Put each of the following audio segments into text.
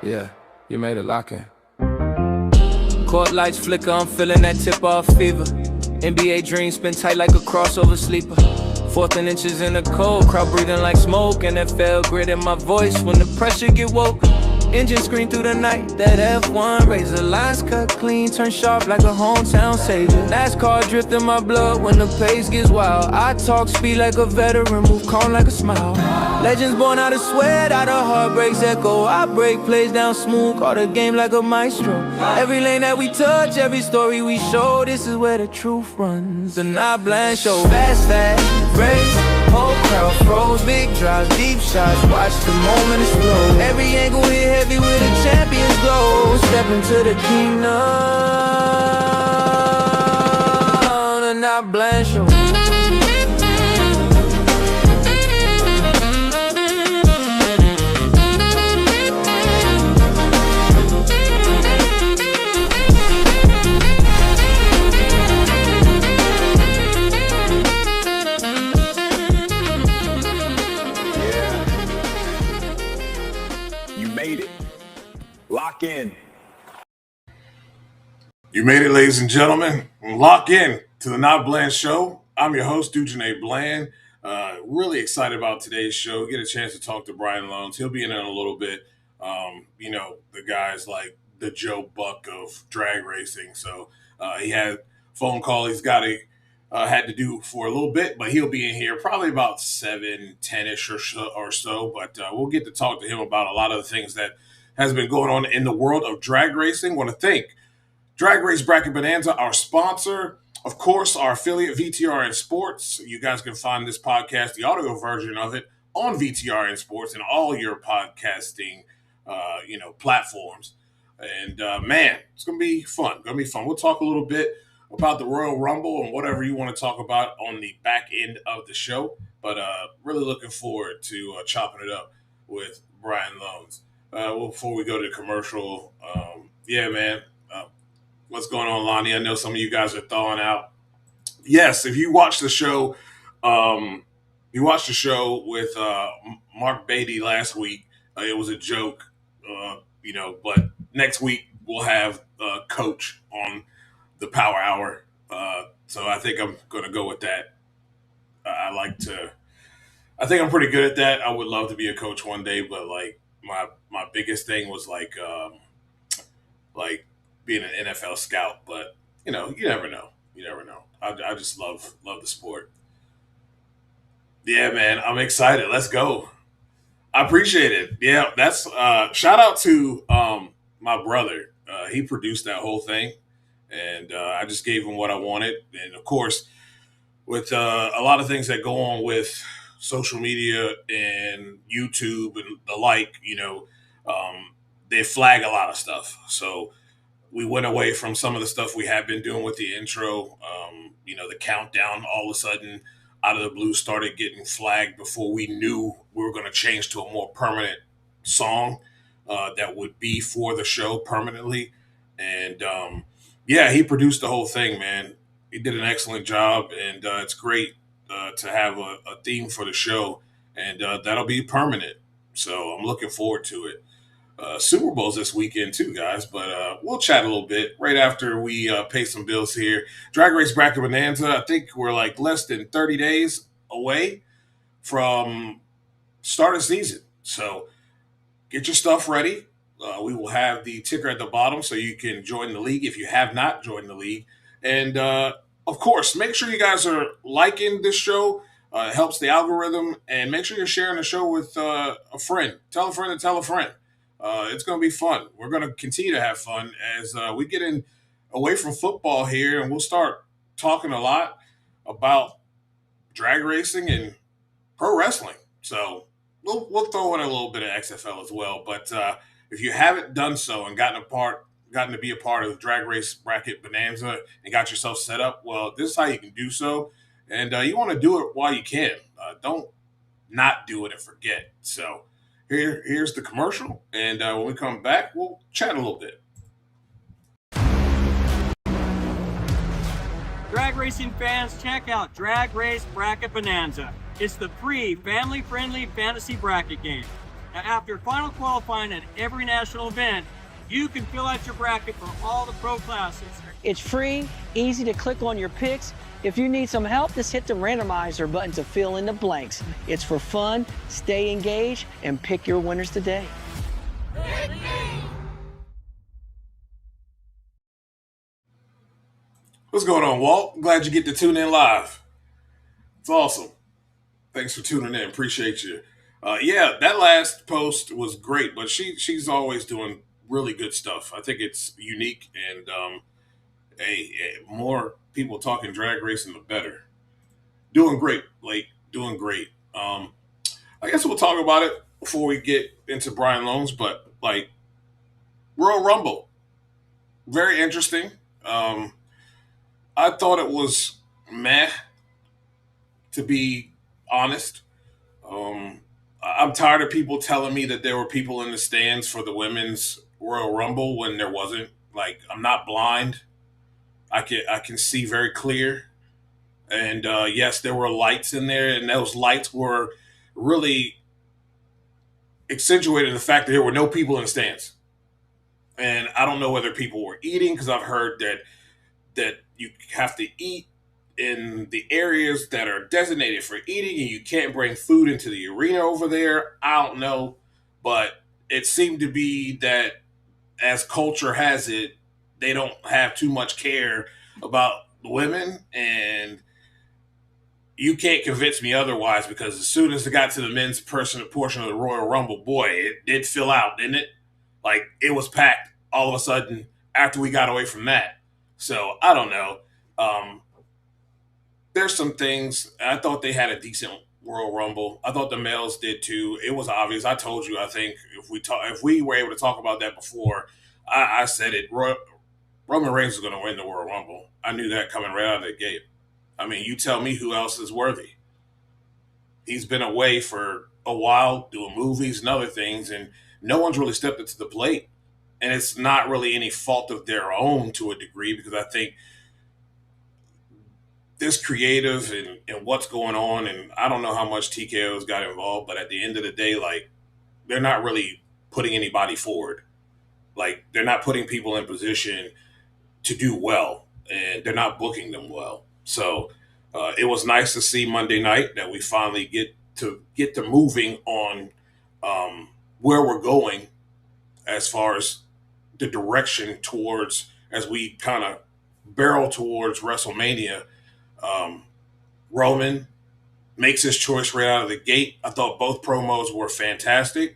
Yeah, you made it lock in. Court lights flicker, I'm feeling that tip-off fever. NBA dreams spin tight like a crossover sleeper. Fourth and inches in the cold, crowd breathing like smoke. NFL grit in my voice when the pressure get woke. Engine scream through the night, that F1 razor. Lines cut clean, turn sharp like a hometown savior. NASCAR drift in my blood when the pace gets wild. I talk speed like a veteran, move calm like a smile. Legends born out of sweat, out of heartbreaks echo. I break plays down smooth, call the game like a maestro. Every lane that we touch, every story we show, this is where the truth runs. The Not Bland Show. Fast, race, whole crowd froze. Big drives, deep shots, watch the moment explode. Every angle hit heavy with a champion's glow. Step into the kingdom, the Not Bland Show. Lock in. You made it, ladies and gentlemen. Lock in to the Not Bland Show. I'm your host, Dujane Bland. Really excited about today's show. Get a chance to talk to Brian Lohnes. He'll be in a little bit. The guy's like the Joe Buck of drag racing. So he had a phone call he's got had to do for a little bit, but he'll be in here probably about 7:10-ish or so. But we'll get to talk to him about a lot of the things that has been going on in the world of drag racing. Want to thank Drag Race Bracket Bonanza, our sponsor. Of course, our affiliate, VTRN Sports. You guys can find this podcast, the audio version of it, on VTRN Sports and all your podcasting, platforms. And, man, it's going to be fun. We'll talk a little bit about the Royal Rumble and whatever you want to talk about on the back end of the show. But really looking forward to chopping it up with Brian Lohnes. Before we go to the commercial, what's going on, Lonnie? I know some of you guys are thawing out. Yes, if you watched the show, with Mark Beatty last week. It was a joke, but next week we'll have Coach on the Power Hour. So I think I'm going to go with that. I think I'm pretty good at that. I would love to be a coach one day, but my biggest thing was like being an NFL scout, but you never know. I just love the sport. Yeah, man, I'm excited. Let's go. I appreciate it. Yeah, that's shout out to my brother. He produced that whole thing, and I just gave him what I wanted. And of course, with a lot of things that go on with social media and YouTube and the like, they flag a lot of stuff. So we went away from some of the stuff we had been doing with the intro. The countdown all of a sudden out of the blue started getting flagged before we knew we were going to change to a more permanent song that would be for the show permanently. And he produced the whole thing, man. He did an excellent job, and it's great to have a theme for the show, and that'll be permanent. So I'm looking forward to it. Super Bowl's this weekend too, guys, but we'll chat a little bit right after we pay some bills here. Drag Race Bracket Bonanza, I think we're like less than 30 days away from start of season. So get your stuff ready. We will have the ticker at the bottom so you can join the league if you have not joined the league. And, of course, make sure you guys are liking this show. It helps the algorithm. And make sure you're sharing the show with a friend. Tell a friend to tell a friend. It's going to be fun. We're going to continue to have fun as we get away from football here, and we'll start talking a lot about drag racing and pro wrestling. So we'll throw in a little bit of XFL as well. But if you haven't done so and gotten to be a part of the Drag Race Bracket Bonanza and got yourself set up, well, this is how you can do so. And you want to do it while you can. Don't not do it and forget. So here's the commercial. And when we come back, we'll chat a little bit. Drag racing fans, check out Drag Race Bracket Bonanza. It's the free, family-friendly fantasy bracket game. Now, after final qualifying at every national event, you can fill out your bracket for all the pro classes. It's free, easy to click on your picks. If you need some help, just hit the randomizer button to fill in the blanks. It's for fun, stay engaged, and pick your winners today. What's going on, Walt? Glad you get to tune in live. It's awesome. Thanks for tuning in. Appreciate you. Yeah, that last post was great, but she's always doing really good stuff. I think it's unique, and more people talking drag racing, the better. Doing great, Blake. Doing great. I guess we'll talk about it before we get into Brian Lohnes, but like Royal Rumble, very interesting. I thought it was meh, to be honest. I'm tired of people telling me that there were people in the stands for the women's Royal Rumble when there wasn't. Like, I'm not blind. I can see very clear. And yes, there were lights in there, and those lights were really accentuating the fact that there were no people in the stands. And I don't know whether people were eating, because I've heard that you have to eat in the areas that are designated for eating, and you can't bring food into the arena over there. I don't know, but it seemed to be that, as culture has it, they don't have too much care about the women, and you can't convince me otherwise, because as soon as it got to the men's portion of the Royal Rumble, boy, it did fill out, didn't it? Like, it was packed all of a sudden after we got away from that. So I don't know. There's some things. I thought they had a decent Royal Rumble. I thought the males did too. It was obvious. I told you. I think if we were able to talk about that before, I said it. Roman Reigns was going to win the Royal Rumble. I knew that coming right out of the gate. I mean, you tell me who else is worthy. He's been away for a while doing movies and other things, and no one's really stepped up to the plate. And it's not really any fault of their own to a degree, because I think this creative and what's going on, and I don't know how much TKO's got involved, but at the end of the day, like, they're not really putting anybody forward. Like, they're not putting people in position to do well, and they're not booking them well. So it was nice to see Monday night that we finally get to moving on where we're going as far as the direction towards, as we kind of barrel towards WrestleMania. Roman makes his choice right out of the gate. I thought both promos were fantastic.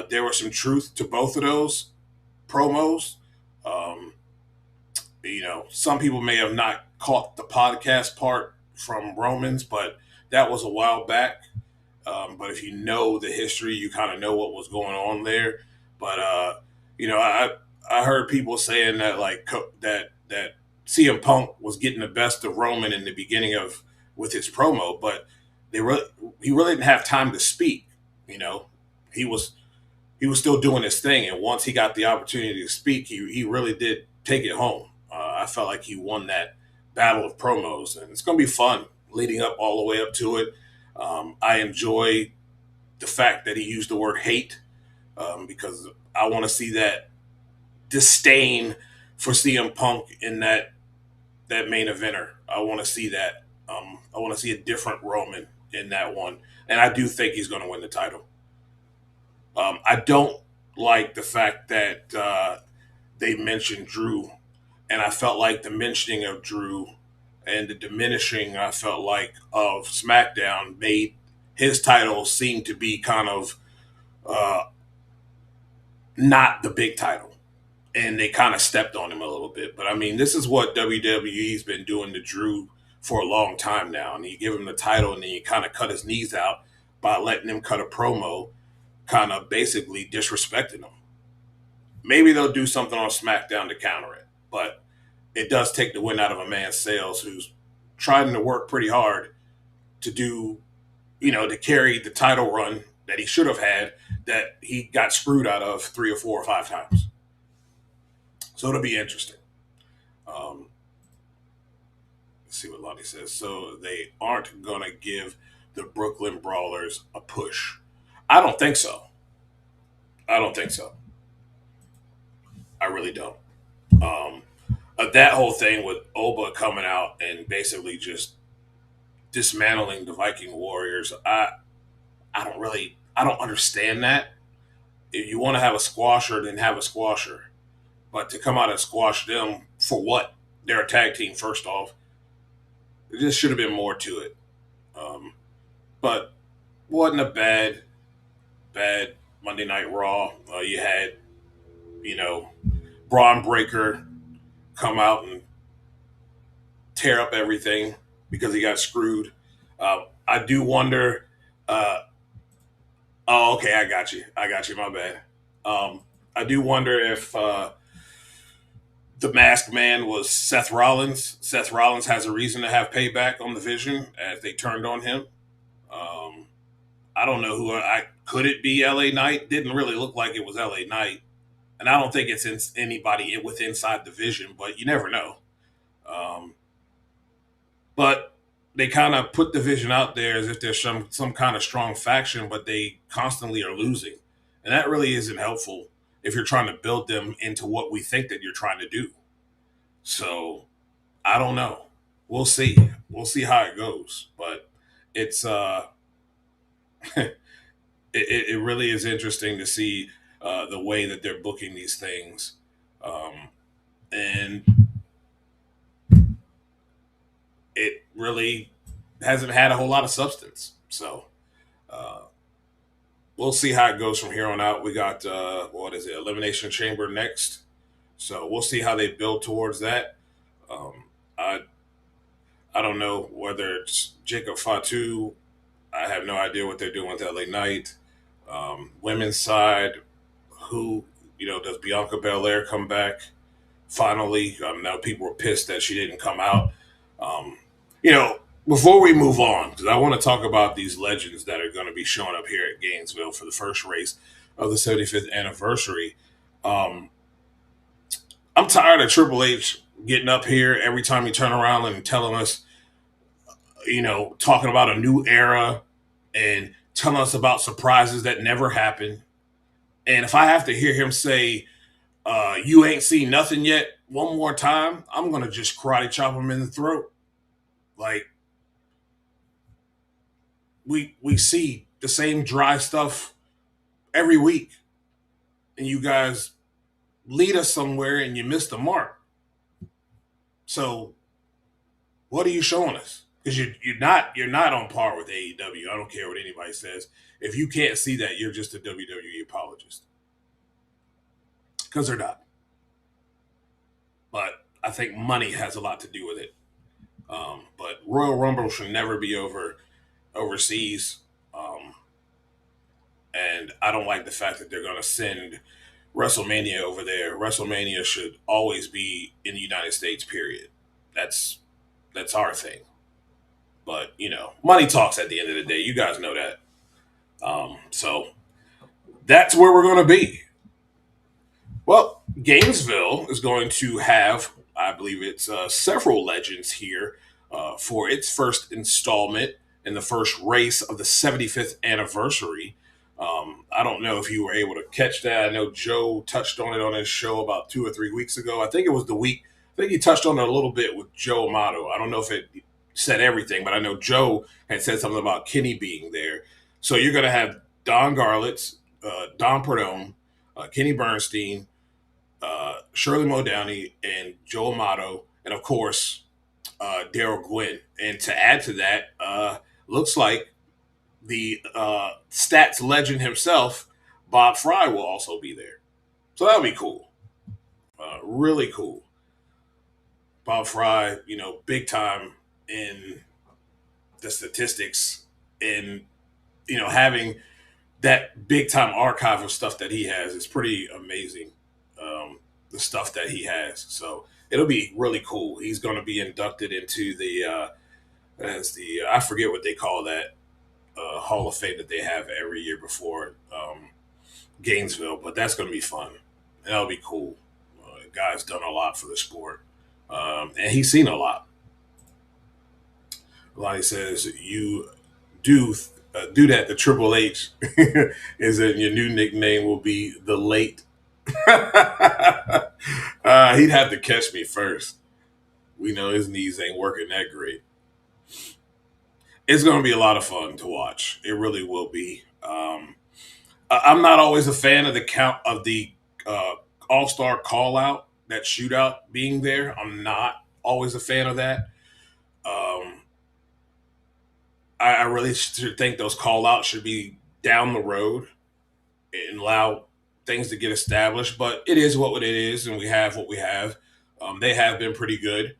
There was some truth to both of those promos. Some people may have not caught the podcast part from Roman's, but that was a while back. But if you know the history, you kind of know what was going on there. But I heard people saying that that CM Punk was getting the best of Roman in the beginning with his promo, but he really didn't have time to speak. He was still doing his thing, and once he got the opportunity to speak, he really did take it home. I felt like he won that battle of promos, and it's going to be fun leading up all the way up to it. I enjoy the fact that he used the word hate, because I want to see that disdain for CM Punk in that main eventer. I want to see that. I want to see a different Roman in that one, and I do think he's going to win the title. I don't like the fact that they mentioned Drew, and I felt like the mentioning of Drew and the diminishing, I felt like, of SmackDown made his title seem to be kind of not the big title. And they kind of stepped on him a little bit. But, I mean, this is what WWE's been doing to Drew for a long time now. And you give him the title, and then you kind of cut his knees out by letting him cut a promo, kind of basically disrespecting him. Maybe they'll do something on SmackDown to counter it. But it does take the wind out of a man's sails who's trying to work pretty hard to do, to carry the title run that he should have had, that he got screwed out of 3 or 4 or 5 times. So it'll be interesting. Let's see what Lonnie says. So they aren't going to give the Brooklyn Brawlers a push. I don't think so. I don't think so. I really don't. Um, that whole thing with Oba coming out and basically just dismantling the Viking Warriors, I don't understand that. If you want to have a squasher, then have a squasher. But to come out and squash them for what? They're a tag team, first off. There just should have been more to it. But wasn't a bad Monday Night Raw. You had, you know, Braun Breaker come out and tear up everything because he got screwed. I do wonder. Oh, okay, I got you. My bad. I do wonder if the Masked Man was Seth Rollins. Seth Rollins has a reason to have payback on the Vision as they turned on him. Um, I don't know who I could it be. LA Knight didn't really look like it was LA Knight, and I don't think it's anybody with inside the Vision, but you never know. Um, but they kind of put the Vision out there as if there's some kind of strong faction, but they constantly are losing, and that really isn't helpful if you're trying to build them into what we think that you're trying to do. So I don't know. We'll see. We'll see how it goes, but it's it really is interesting to see the way that they're booking these things, and it really hasn't had a whole lot of substance. So uh, we'll see how it goes from here on out. We got what is it, Elimination Chamber next, so we'll see how they build towards that. Um, I I don't know whether it's Jacob Fatu. I have no idea what they're doing with LA Knight. Women's side, who, does Bianca Belair come back finally? Now people were pissed that she didn't come out. Um, you know, Before we move on, because I want to talk about these legends that are going to be showing up here at Gainesville for the first race of the 75th anniversary. Um, I'm tired of Triple H getting up here every time you turn around and telling us, talking about a new era and telling us about surprises that never happened. And if I have to hear him say, you ain't seen nothing yet one more time, I'm going to just karate chop him in the throat. Like, we see the same dry stuff every week. And you guys lead us somewhere and you miss the mark. So what are you showing us? Because you're not on par with AEW. I don't care what anybody says. If you can't see that, you're just a WWE apologist. Because they're not. But I think money has a lot to do with it. But Royal Rumble should never be overseas. And I don't like the fact that they're going to send WrestleMania over there. WrestleMania should always be in the United States, period. That's our thing. But, money talks at the end of the day. You guys know that. So that's where we're going to be. Well, Gainesville is going to have, I believe it's several legends here for its first installment in the first race of the 75th anniversary. I don't know if you were able to catch that. I know Joe touched on it on his show about 2 or 3 weeks ago. I think it was the week. I think he touched on it a little bit with Joe Amato. I don't know if it said everything, but I know Joe had said something about Kenny being there. So you're going to have Don Garlitz, Don Perdone, Kenny Bernstein, Shirley Muldowney, and Joe Amato, and of course, Daryl Gwynn. And to add to that, looks like the stats legend himself, Bob Fry, will also be there. So that'll be cool. Really cool. Bob Fry, big time in the statistics and, having that big time archive of stuff that he has is pretty amazing. The stuff that he has. So it'll be really cool. He's going to be inducted into I forget what they call that, Hall of Fame that they have every year before Gainesville, but that's going to be fun. And that'll be cool. The guy's done a lot for the sport. And he's seen a lot. Lonnie says, you do do that to Triple H is that your new nickname will be the Late. He'd have to catch me first. We know his knees ain't working that great. It's going to be a lot of fun to watch. It really will be. I'm not always a fan of the count of the All-Star call-out, that shootout being there. I'm not always a fan of that. I really should think those call-outs should be down the road and allow things to get established. But it is what it is, and we have what we have. They have been pretty good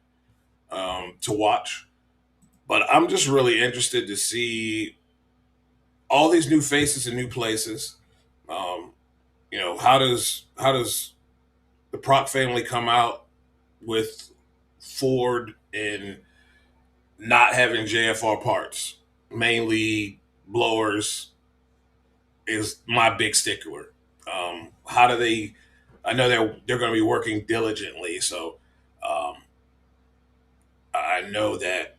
to watch. But I'm just really interested to see all these new faces and new places. How does the Proc family come out with Ford and not having JFR parts, mainly blowers, is my big stickler. How do they? I know they're going to be working diligently, so I know that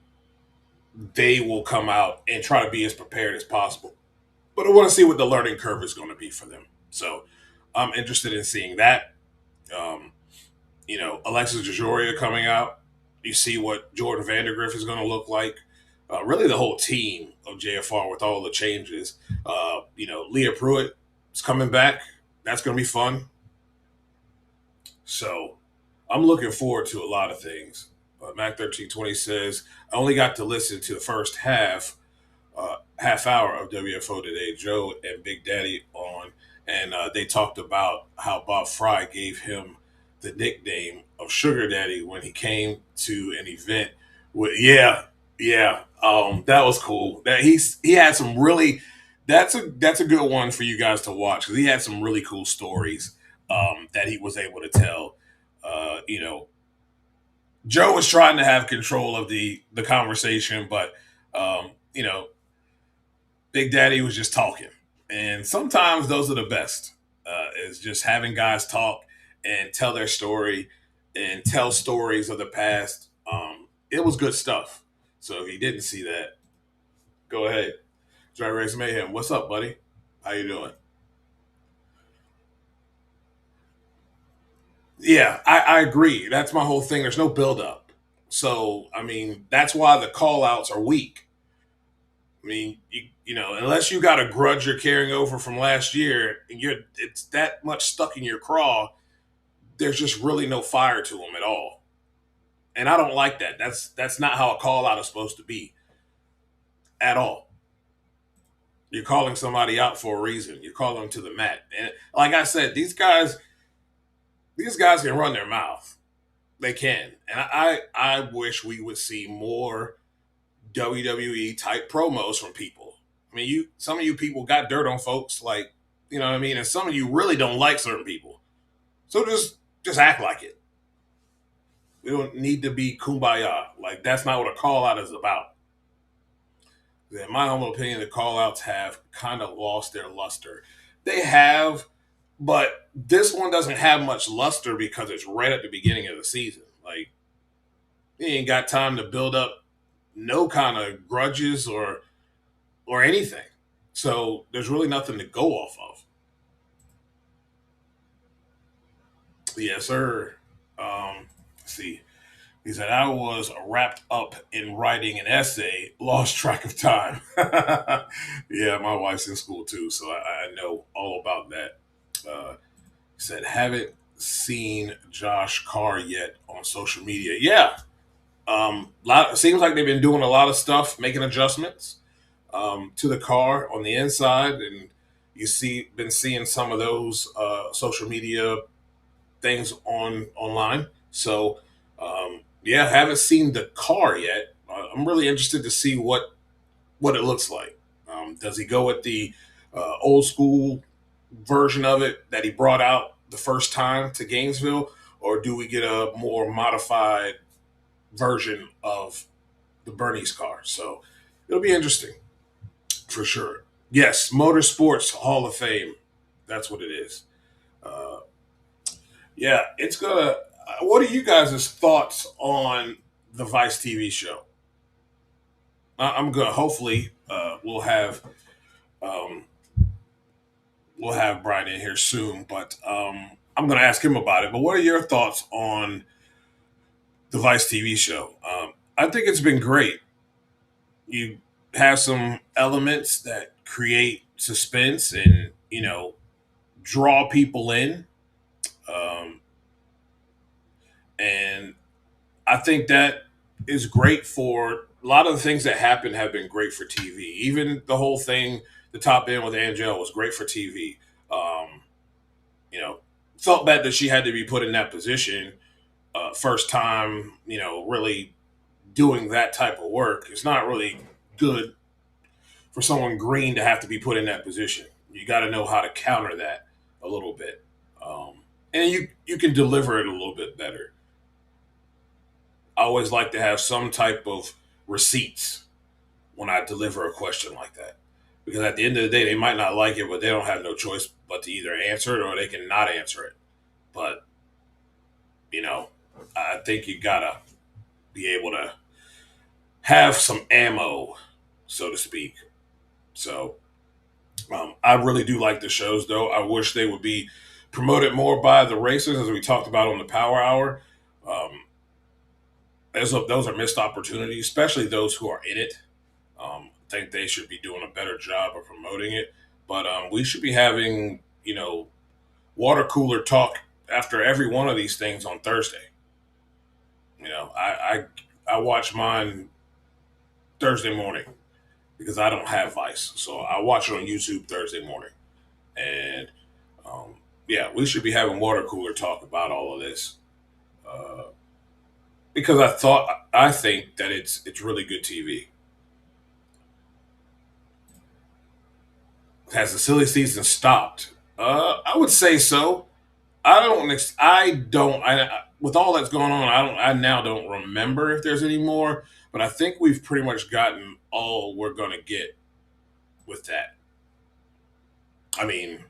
they will come out and try to be as prepared as possible. But I want to see what the learning curve is going to be for them. So I'm interested in seeing that. Um, Alexis DeJoria coming out. You see what Jordan Vandergriff is going to look like. Really, the whole team of JFR with all the changes. Leah Pruitt is coming back. That's going to be fun. So I'm looking forward to a lot of things. Mac1320 says, I only got to listen to the first half hour of WFO today. Joe and Big Daddy on, and they talked about how Bob Fry gave him the nickname of Sugar Daddy when he came to an event. That was cool. That he had some really. That's a good one for you guys to watch, because he had some really cool stories that he was able to tell. Joe was trying to have control of the conversation, but Big Daddy was just talking. And sometimes those are the best, is just having guys talk and tell their story and tell stories of the past. It was good stuff. So if you didn't see that, go ahead. Dry Race Mayhem, what's up, buddy? How you doing? Yeah, I agree. That's my whole thing. There's no buildup. So, that's why the call-outs are weak. Unless you got a grudge you're carrying over from last year and it's that much stuck in your craw, there's just really no fire to them at all. And I don't like that. That's not how a call-out is supposed to be at all. You're calling somebody out for a reason. You're calling them to the mat. And like I said, these guys can run their mouth. They can. And I wish we would see more WWE type promos from people. Some of you people got dirt on folks, like, you know what I mean? And some of you really don't like certain people. So just act like it. We don't need to be kumbaya. Like, that's not what a call out is about. In my humble opinion, the call outs have kind of lost their luster. They have, but this one doesn't have much luster because it's right at the beginning of the season. Like, you ain't got time to build up no kind of grudges or anything. So there's really nothing to go off of. Yes, sir. Let's see. He said, I was wrapped up in writing an essay, lost track of time. Yeah, my wife's in school too, so I know all about that. He said, haven't seen Josh Carr yet on social media. Yeah. It seems like they've been doing a lot of stuff, making adjustments to the car on the inside, and been seeing some of those social media things online. So, haven't seen the car yet. I'm really interested to see what it looks like. Does he go with the old school version of it that he brought out the first time to Gainesville, or do we get a more modified version of the Bernie's car? So it'll be interesting for sure. Yes, Motorsports Hall of Fame. That's what it is. It's gonna. What are you guys' thoughts on the Vice TV show? I'm gonna. Hopefully, we'll have Um, we'll have Brian in here soon, but I'm going to ask him about it. But what are your thoughts on the Vice TV show? I think it's been great. You have some elements that create suspense and, draw people in. Um, and I think that is great for a lot of the things that happen have been great for TV. Even the whole thing, the top end with Angel was great for TV. Um, felt bad that she had to be put in that position. First time, really doing that type of work. It's not really good for someone green to have to be put in that position. You got to know how to counter that a little bit. And you can deliver it a little bit better. I always like to have some type of receipts when I deliver a question like that. Because at the end of the day, they might not like it, but they don't have no choice but to either answer it or they can not answer it. But, I think you got to be able to have some ammo, so to speak. So I really do like the shows, though. I wish they would be promoted more by the racers, as we talked about on the Power Hour. Those are missed opportunities, especially those who are in it. I think they should be doing a better job of promoting it. But we should be having, water cooler talk after every one of these things on Thursday. I watch mine Thursday morning because I don't have Vice. So I watch it on YouTube Thursday morning. And we should be having water cooler talk about all of this. Because I think that it's really good TV. Has the silly season stopped? I would say so. With all that's going on, I now don't remember if there's any more, but I think we've pretty much gotten all we're going to get with that. I mean,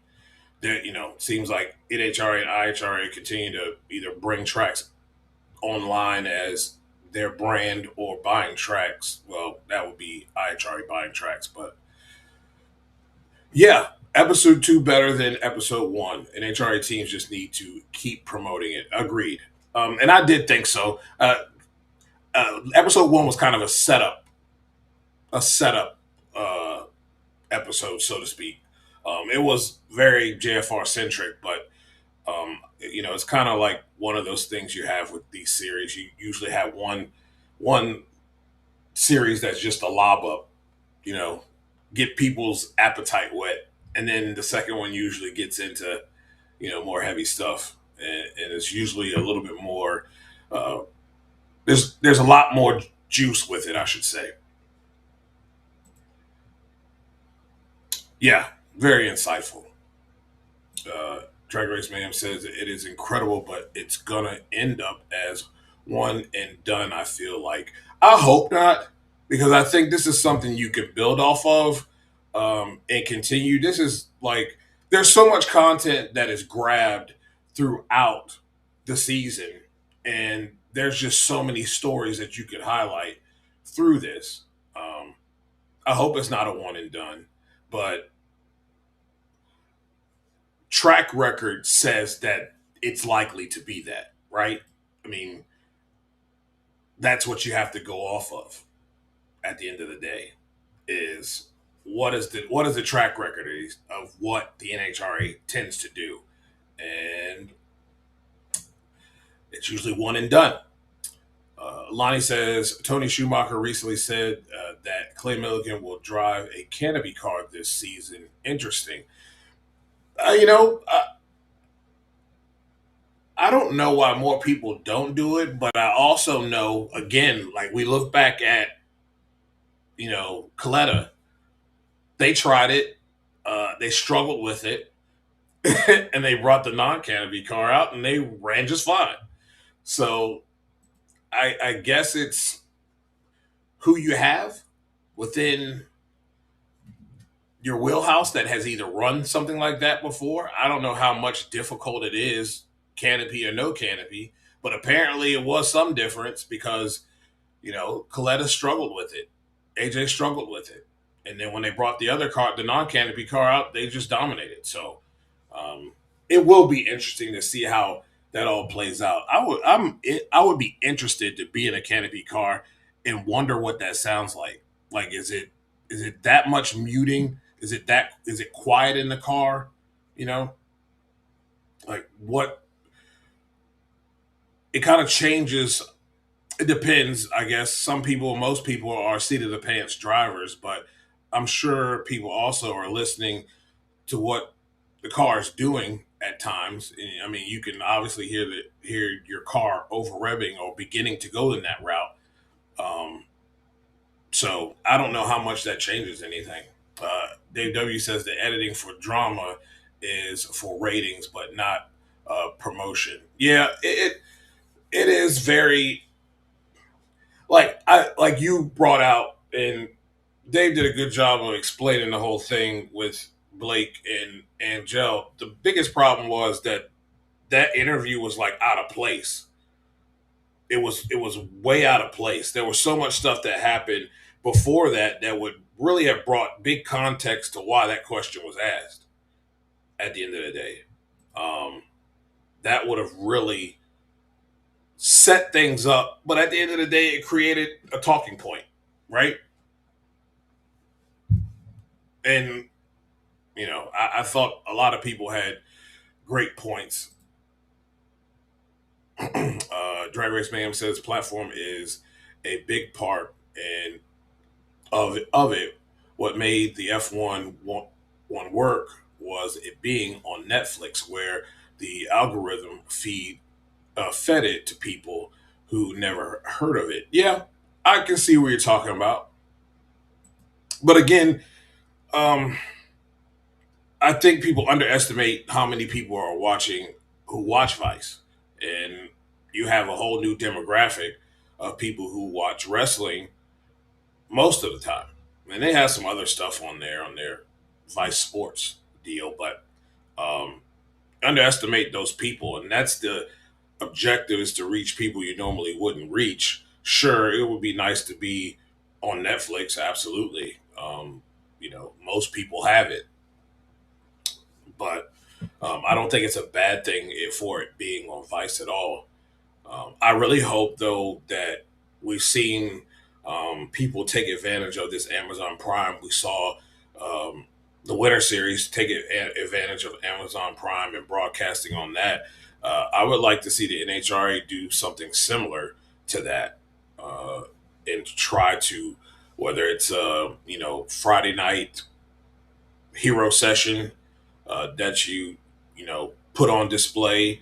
seems like NHRA and IHRA continue to either bring tracks online as their brand or buying tracks. Well, that would be IHRA buying tracks, but yeah, episode 2 better than episode 1. And HRA teams just need to keep promoting it. Agreed. And I did think so. Episode 1 was kind of a setup episode, so to speak. It was very JFR centric, but it's kind of like one of those things you have with these series. You usually have one series that's just a lob up, get people's appetite wet, and then the second one usually gets into more heavy stuff, and it's usually a little bit more. There's a lot more juice with it, I should say. Yeah, very insightful. Drag Race Mayhem says it is incredible, but it's gonna end up as one and done. I feel like I hope not, because I think this is something you can build off of and continue. This is like there's so much content that is grabbed throughout the season, and there's just so many stories that you could highlight through this. I hope it's not a one and done, but track record says that it's likely to be that, right? I mean, that's what you have to go off of at the end of the day is what is the track record of what the NHRA tends to do. And it's usually one and done. Lonnie says, Tony Schumacher recently said that Clay Milligan will drive a canopy car this season. Interesting. I don't know why more people don't do it, but I also know, again, like we look back at, Coletta, they tried it, they struggled with it, and they brought the non-canopy car out, and they ran just fine. So I guess it's who you have within your wheelhouse that has either run something like that before. I don't know how much difficult it is, canopy or no canopy, but apparently it was some difference because, Coletta struggled with it. AJ struggled with it. And then when they brought the other car, the non-canopy car out, they just dominated. So it will be interesting to see how that all plays out. I would be interested to be in a canopy car and wonder what that sounds like. Like, is it that much muting? Is it quiet in the car? You know, like what? It kind of changes. It depends, I guess. Most people are seat of the pants drivers, but I'm sure people also are listening to what the car is doing at times. I mean, you can obviously hear your car over revving or beginning to go in that route. Um, so I don't know how much that changes anything. Dave W says the editing for drama is for ratings, but not promotion. Yeah, it is very like you brought out, and Dave did a good job of explaining the whole thing with Blake and Angel. The biggest problem was that interview was like out of place. It was way out of place. There was so much stuff that happened before that would really have brought big context to why that question was asked. At the end of the day, um, that would have really set things up. But at the end of the day, it created a talking point, right? And I thought a lot of people had great points. Drag Race Mayhem says platform is a big part and of it. What made the F1 work was it being on Netflix, where the algorithm fed it to people who never heard of it. Yeah, I can see what you're talking about, but again, um, I think people underestimate how many people are watching who watch Vice, and you have a whole new demographic of people who watch wrestling most of the time. And they have some other stuff on their Vice Sports deal, but um, underestimate those people, and that's the objective, is to reach people you normally wouldn't reach. Sure, it would be nice to be on Netflix, absolutely. Most people have it, but I don't think it's a bad thing for it being on Vice at all. I really hope, though, that we've seen people take advantage of this Amazon Prime. We saw the Winter Series take advantage of Amazon Prime and broadcasting on that. I would like to see the NHRA do something similar to that, and try to, whether it's Friday night hero session that put on display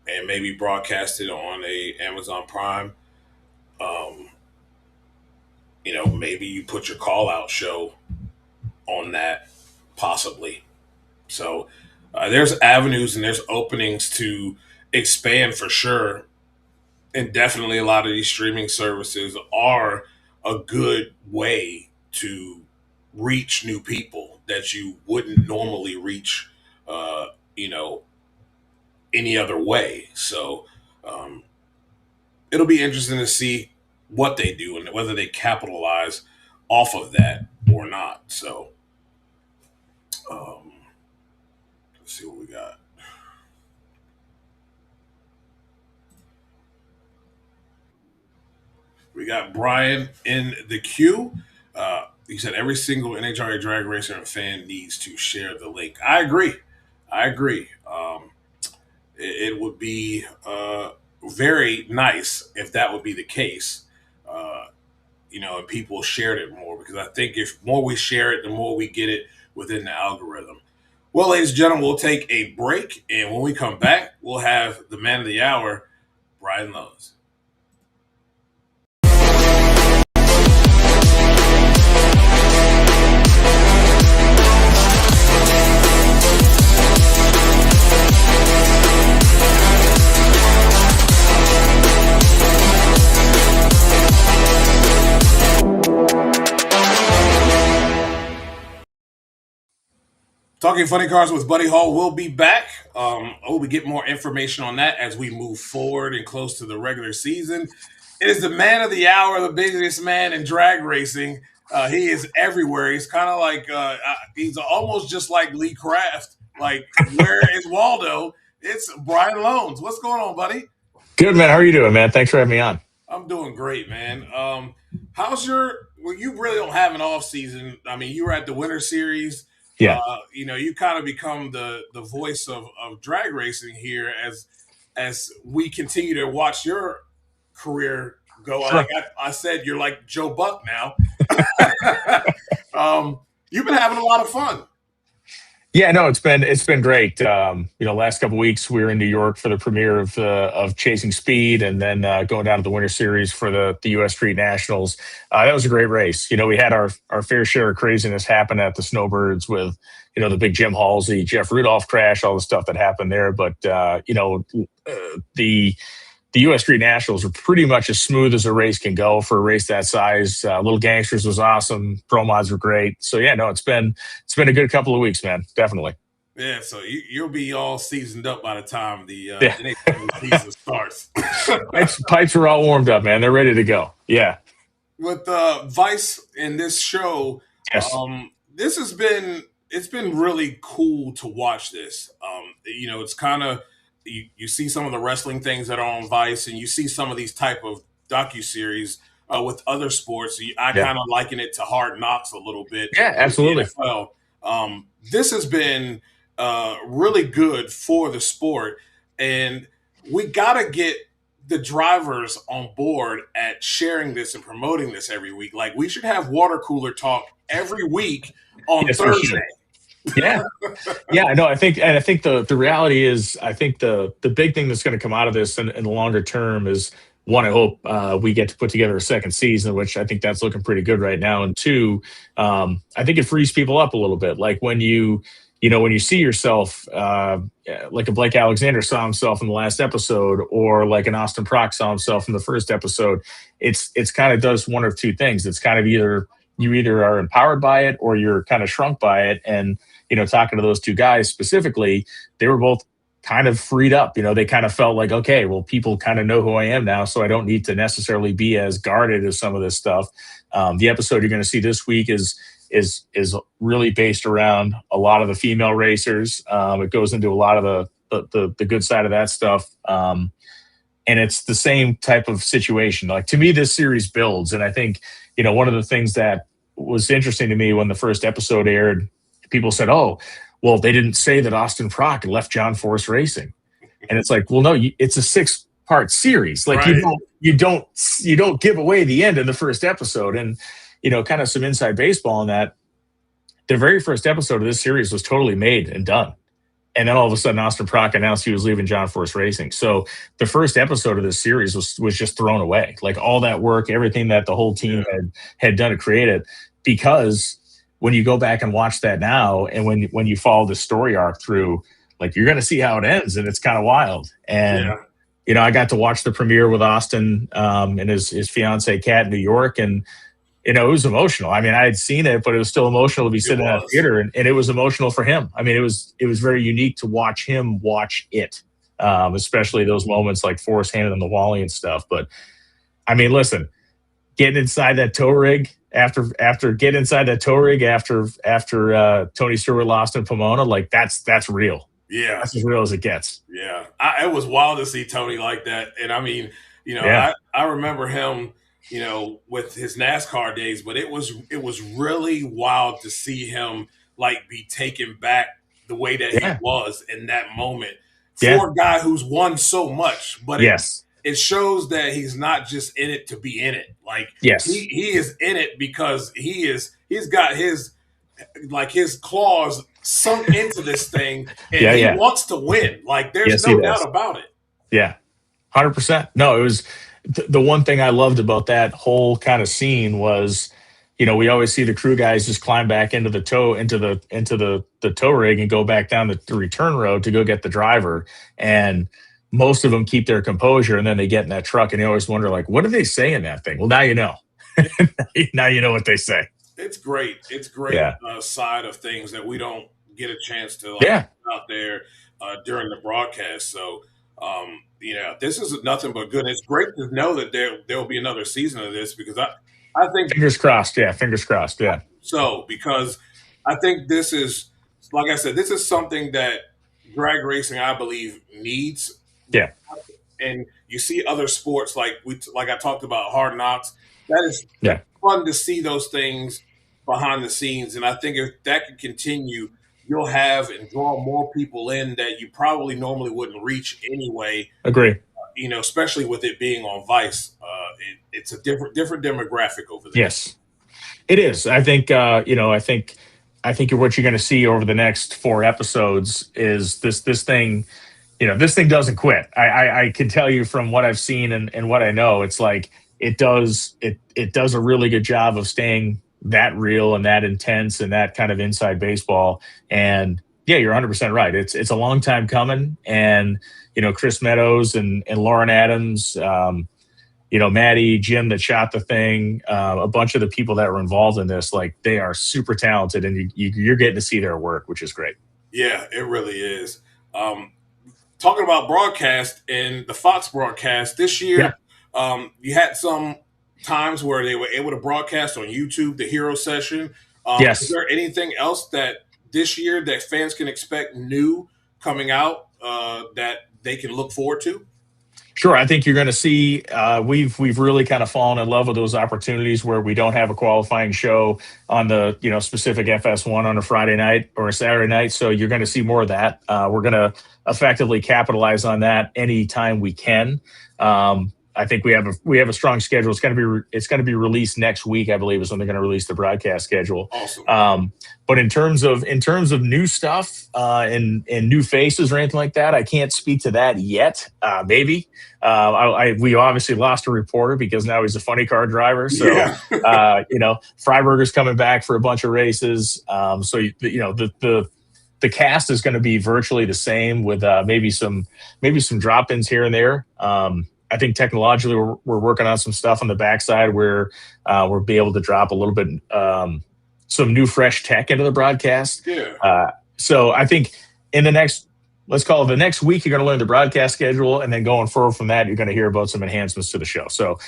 and maybe broadcast it on a Amazon Prime. Um, Maybe you put your call out show on that, possibly. So there's avenues and there's openings to expand for sure. And definitely a lot of these streaming services are a good way to reach new people that you wouldn't normally reach, uh, you know, any other way. So um, it'll be interesting to see what they do and whether they capitalize off of that or not. So um, let's see what we got. We got Brian in the queue. He said every single NHRA drag racer and fan needs to share the link. I agree. I agree. It would be very nice if that would be the case. Uh, and people shared it more, because I think if more we share it, the more we get it within the algorithm. Well, ladies and gentlemen, we'll take a break, and when we come back, we'll have the man of the hour, Brian Lohnes. Talking Funny Cars with Buddy Hall will be back. We get more information on that as we move forward and close to the regular season. It is the man of the hour, the busiest man in drag racing, He is everywhere. He's kind of like he's almost just like Lee Kraft. Like, where is Waldo? It's Brian Lohnes. What's going on, buddy? Good, man. How are you doing, man? Thanks for having me on. I'm doing great, man. How's your? Well, you really don't have an off season. I mean, you were at the Winter Series. Yeah. You kind of become the voice of drag racing here as we continue to watch your career go. Sure. Like I said, you're like Joe Buck now. You've been having a lot of fun. Yeah, no, it's been great. Last couple of weeks we were in New York for the premiere of Chasing Speed, and then going down to the Winter Series for the U.S. Street Nationals. That was a great race. We had our fair share of craziness happen at the Snowbirds with the big Jim Halsey, Jeff Rudolph crash, all the stuff that happened there. But the U.S. Street Nationals were pretty much as smooth as a race can go for a race that size. Little Gangsters was awesome. Pro mods were great. So yeah, no, it's been a good couple of weeks, man. Definitely. Yeah, so you'll be all seasoned up by the time the NHRA season starts. Pipes are all warmed up, man. They're ready to go. Yeah. With Vice in this show, yes. It's been really cool to watch this. It's kind of you see some of the wrestling things that are on Vice, and you see some of these type of docuseries with other sports. I kind of liken it to Hard Knocks a little bit. Yeah, absolutely. Well, this has been really good for the sport, and we got to get the drivers on board at sharing this and promoting this every week. Like, we should have water cooler talk every week on Thursday. Yeah. No, I think the reality is, I think the big thing that's going to come out of this in the longer term is, one, I hope we get to put together a second season, which I think that's looking pretty good right now. And two, I think it frees people up a little bit. Like when you see yourself, like a Blake Alexander saw himself in the last episode, or like an Austin Prock saw himself in the first episode, it's kind of does one of two things. It's kind of you either are empowered by it or you're kind of shrunk by it. And, talking to those two guys specifically, they were both kind of freed up. They kind of felt like, okay, well, people kind of know who I am now, so I don't need to necessarily be as guarded as some of this stuff. The episode you're going to see this week is really based around a lot of the female racers. It goes into a lot of the good side of that stuff. And it's the same type of situation. Like, to me, this series builds. And I think, one of the things that was interesting to me when the first episode aired, people said, oh, well, they didn't say that Austin Prock left John Force Racing. And it's like, well, no, it's a 6-part series. Like, right. you don't give away the end in the first episode. And, kind of some inside baseball on that. The very first episode of this series was totally made and done. And then all of a sudden, Austin Prock announced he was leaving John Force Racing. So the first episode of this series was just thrown away. Like, all that work, everything that the whole team had done to create it. Because when you go back and watch that now, and when you follow the story arc through, like, you're going to see how it ends, and it's kind of wild. And I got to watch the premiere with Austin and his fiance Kat in New York, and it was emotional. I mean, I had seen it, but it was still emotional to be sitting in that theater, and it was emotional for him. I mean, it was very unique to watch him watch it, especially those moments like Forrest handing him the Wally and stuff. But I mean, listen, getting inside that tow rig after Tony Stewart lost in Pomona, like that's real. Yeah, that's as real as it gets. Yeah, it was wild to see Tony like that, and I mean, I remember him, with his NASCAR days, but it was really wild to see him like be taken back the way that he was in that moment for a guy who's won so much. But it shows that he's not just in it to be in it. Like, he is in it because he's got his claws sunk into this thing, and he wants to win. Like, there's no doubt about it. Yeah, 100%. No, it was the one thing I loved about that whole kind of scene was, we always see the crew guys just climb back into the tow rig and go back down the return road to go get the driver, and most of them keep their composure, and then they get in that truck, and they always wonder, like, what do they say in that thing? Well, now you know. Now you know what they say. It's great. It's great side of things that we don't get a chance to out there during the broadcast. So, this is nothing but good. It's great to know that there will be another season of this, because I think Fingers crossed. Yeah, fingers crossed. Yeah. so, because I think this is, like I said, this is something that drag racing, I believe, needs. Yeah. And you see other sports like I talked about Hard Knocks. That is Yeah. fun to see those things behind the scenes, and I think if that can continue, you'll have and draw more people in that you probably normally wouldn't reach anyway. Agree. Especially with it being on Vice, it's a different demographic over there. Yes, it is. I think I think what you're going to see over the next 4 episodes is this thing. This thing doesn't quit. I can tell you from what I've seen and what I know, it's like it does a really good job of staying that real and that intense and that kind of inside baseball. And yeah, you're 100% right. It's a long time coming. And Chris Meadows and Lauren Adams, Maddie, Jim that shot the thing, a bunch of the people that were involved in this, like they are super talented, and you're getting to see their work, which is great. Yeah, it really is. Talking about broadcast and the Fox broadcast this year, you had some times where they were able to broadcast on YouTube, the Hero Session. Yes. Is there anything else that this year that fans can expect new coming out that they can look forward to? Sure. I think you're going to see we've really kind of fallen in love with those opportunities where we don't have a qualifying show on the specific FS1 on a Friday night or a Saturday night. So you're going to see more of that. We're going to effectively capitalize on that anytime we can. I think we have a strong schedule. It's going to be released next week, I believe, is when they're going to release the broadcast schedule. Awesome. But in terms of new stuff and new faces or anything like that, I can't speak to that yet. Maybe we obviously lost a reporter because now he's a funny car driver. So Freiberger's coming back for a bunch of races. So the cast is going to be virtually the same with maybe some drop-ins here and there. I think technologically we're working on some stuff on the backside where we'll be able to drop a little bit some new fresh tech into the broadcast. Yeah. So I think in the next week, you're going to learn the broadcast schedule, and then going forward from that, you're going to hear about some enhancements to the show. So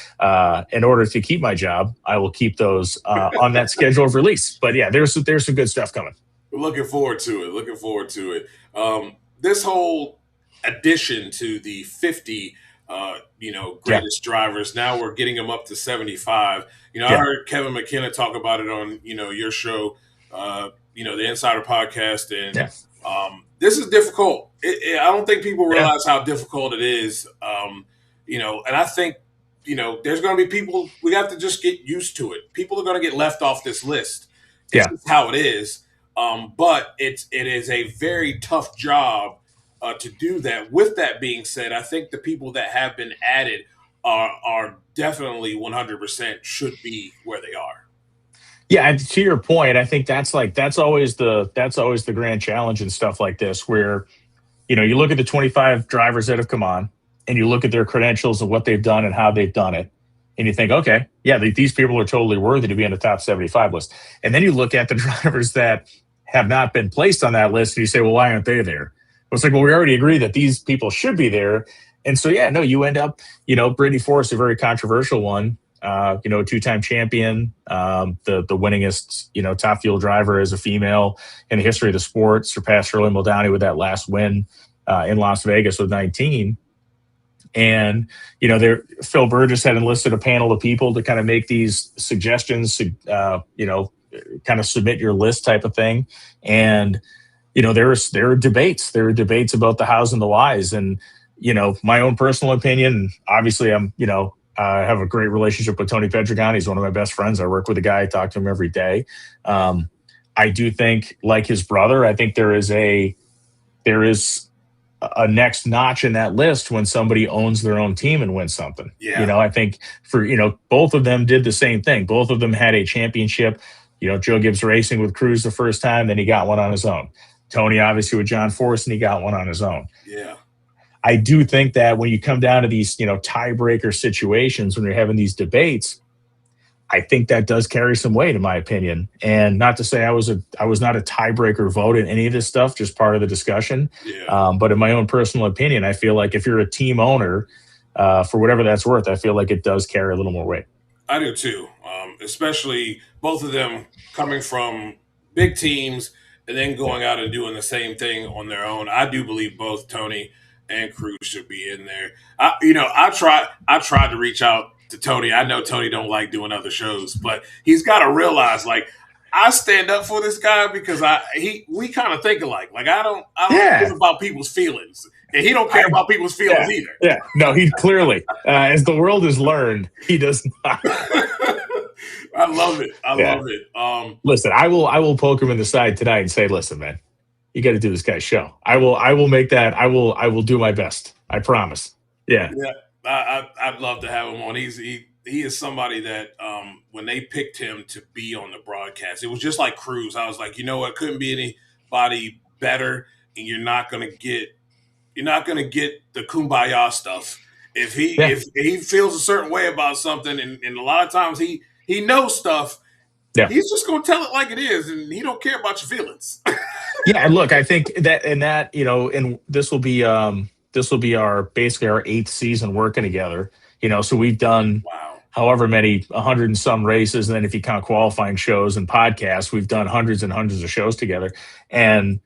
in order to keep my job, I will keep those on that schedule of release. But yeah, there's some good stuff coming. Looking forward to it. This whole addition to the 50 greatest drivers. Now we're getting them up to 75. I heard Kevin McKenna talk about it on, your show, the Insider podcast. And this is difficult. I don't think people realize how difficult it is. And I think, there's going to be people, we have to just get used to it. People are going to get left off this list. It's just how it is. But it is a very tough job to do that. With that being said, I think the people that have been added are definitely 100% should be where they are. Yeah, and to your point, I think that's always the grand challenge and stuff like this, where you look at the 25 drivers that have come on, and you look at their credentials and what they've done and how they've done it, and you think, okay, yeah, these people are totally worthy to be on the top 75 list. And then you look at the drivers that have not been placed on that list, and you say, well, why aren't they there? It's like, well, we already agree that these people should be there. And so, you end up, Brittany Force, a very controversial one, two-time champion, the winningest, top fuel driver as a female in the history of the sport, surpassed Shirley Muldowney with that last win in Las Vegas with 19. And, Phil Burgess had enlisted a panel of people to kind of make these suggestions, kind of submit your list type of thing. And, there are debates. There are debates about the hows and the whys. And, my own personal opinion, obviously I have a great relationship with Tony Pedregon. He's one of my best friends. I work with the guy. I talk to him every day. I do think, like his brother, I think there is a next notch in that list when somebody owns their own team and wins something. Yeah. I think both of them did the same thing. Both of them had a championship. Joe Gibbs Racing with Cruz the first time, then he got one on his own. Tony, obviously, with John Force, and he got one on his own. Yeah. I do think that when you come down to these, tiebreaker situations, when you're having these debates, I think that does carry some weight, in my opinion. And not to say I was not a tiebreaker vote in any of this stuff, just part of the discussion. Yeah. But in my own personal opinion, I feel like if you're a team owner, for whatever that's worth, I feel like it does carry a little more weight. I do too. Especially both of them coming from big teams and then going out and doing the same thing on their own. I do believe both Tony and Cruz should be in there. I tried to reach out to Tony. I know Tony don't like doing other shows, but he's got to realize, like, I stand up for this guy because we kind of think alike. Like, I don't care about people's feelings, and he don't care about people's feelings either. Yeah, no, he clearly, as the world has learned, he does not. I love it. I love it. Listen, I will poke him in the side tonight and say, listen, man, you got to do this guy's show. I will make that. I will do my best. I promise. Yeah. I'd love to have him on. He is somebody that when they picked him to be on the broadcast, it was just like Cruz. I was like, you know what, couldn't be anybody better, and you're not gonna get the kumbaya stuff. If he feels a certain way about something, and a lot of times he knows stuff, he's just gonna tell it like it is, and he don't care about your feelings. Yeah, and look, I think that and this will be our basically our 8th season working together. So we've done however many 100 and some races, and then if you count qualifying shows and podcasts, we've done hundreds and hundreds of shows together. And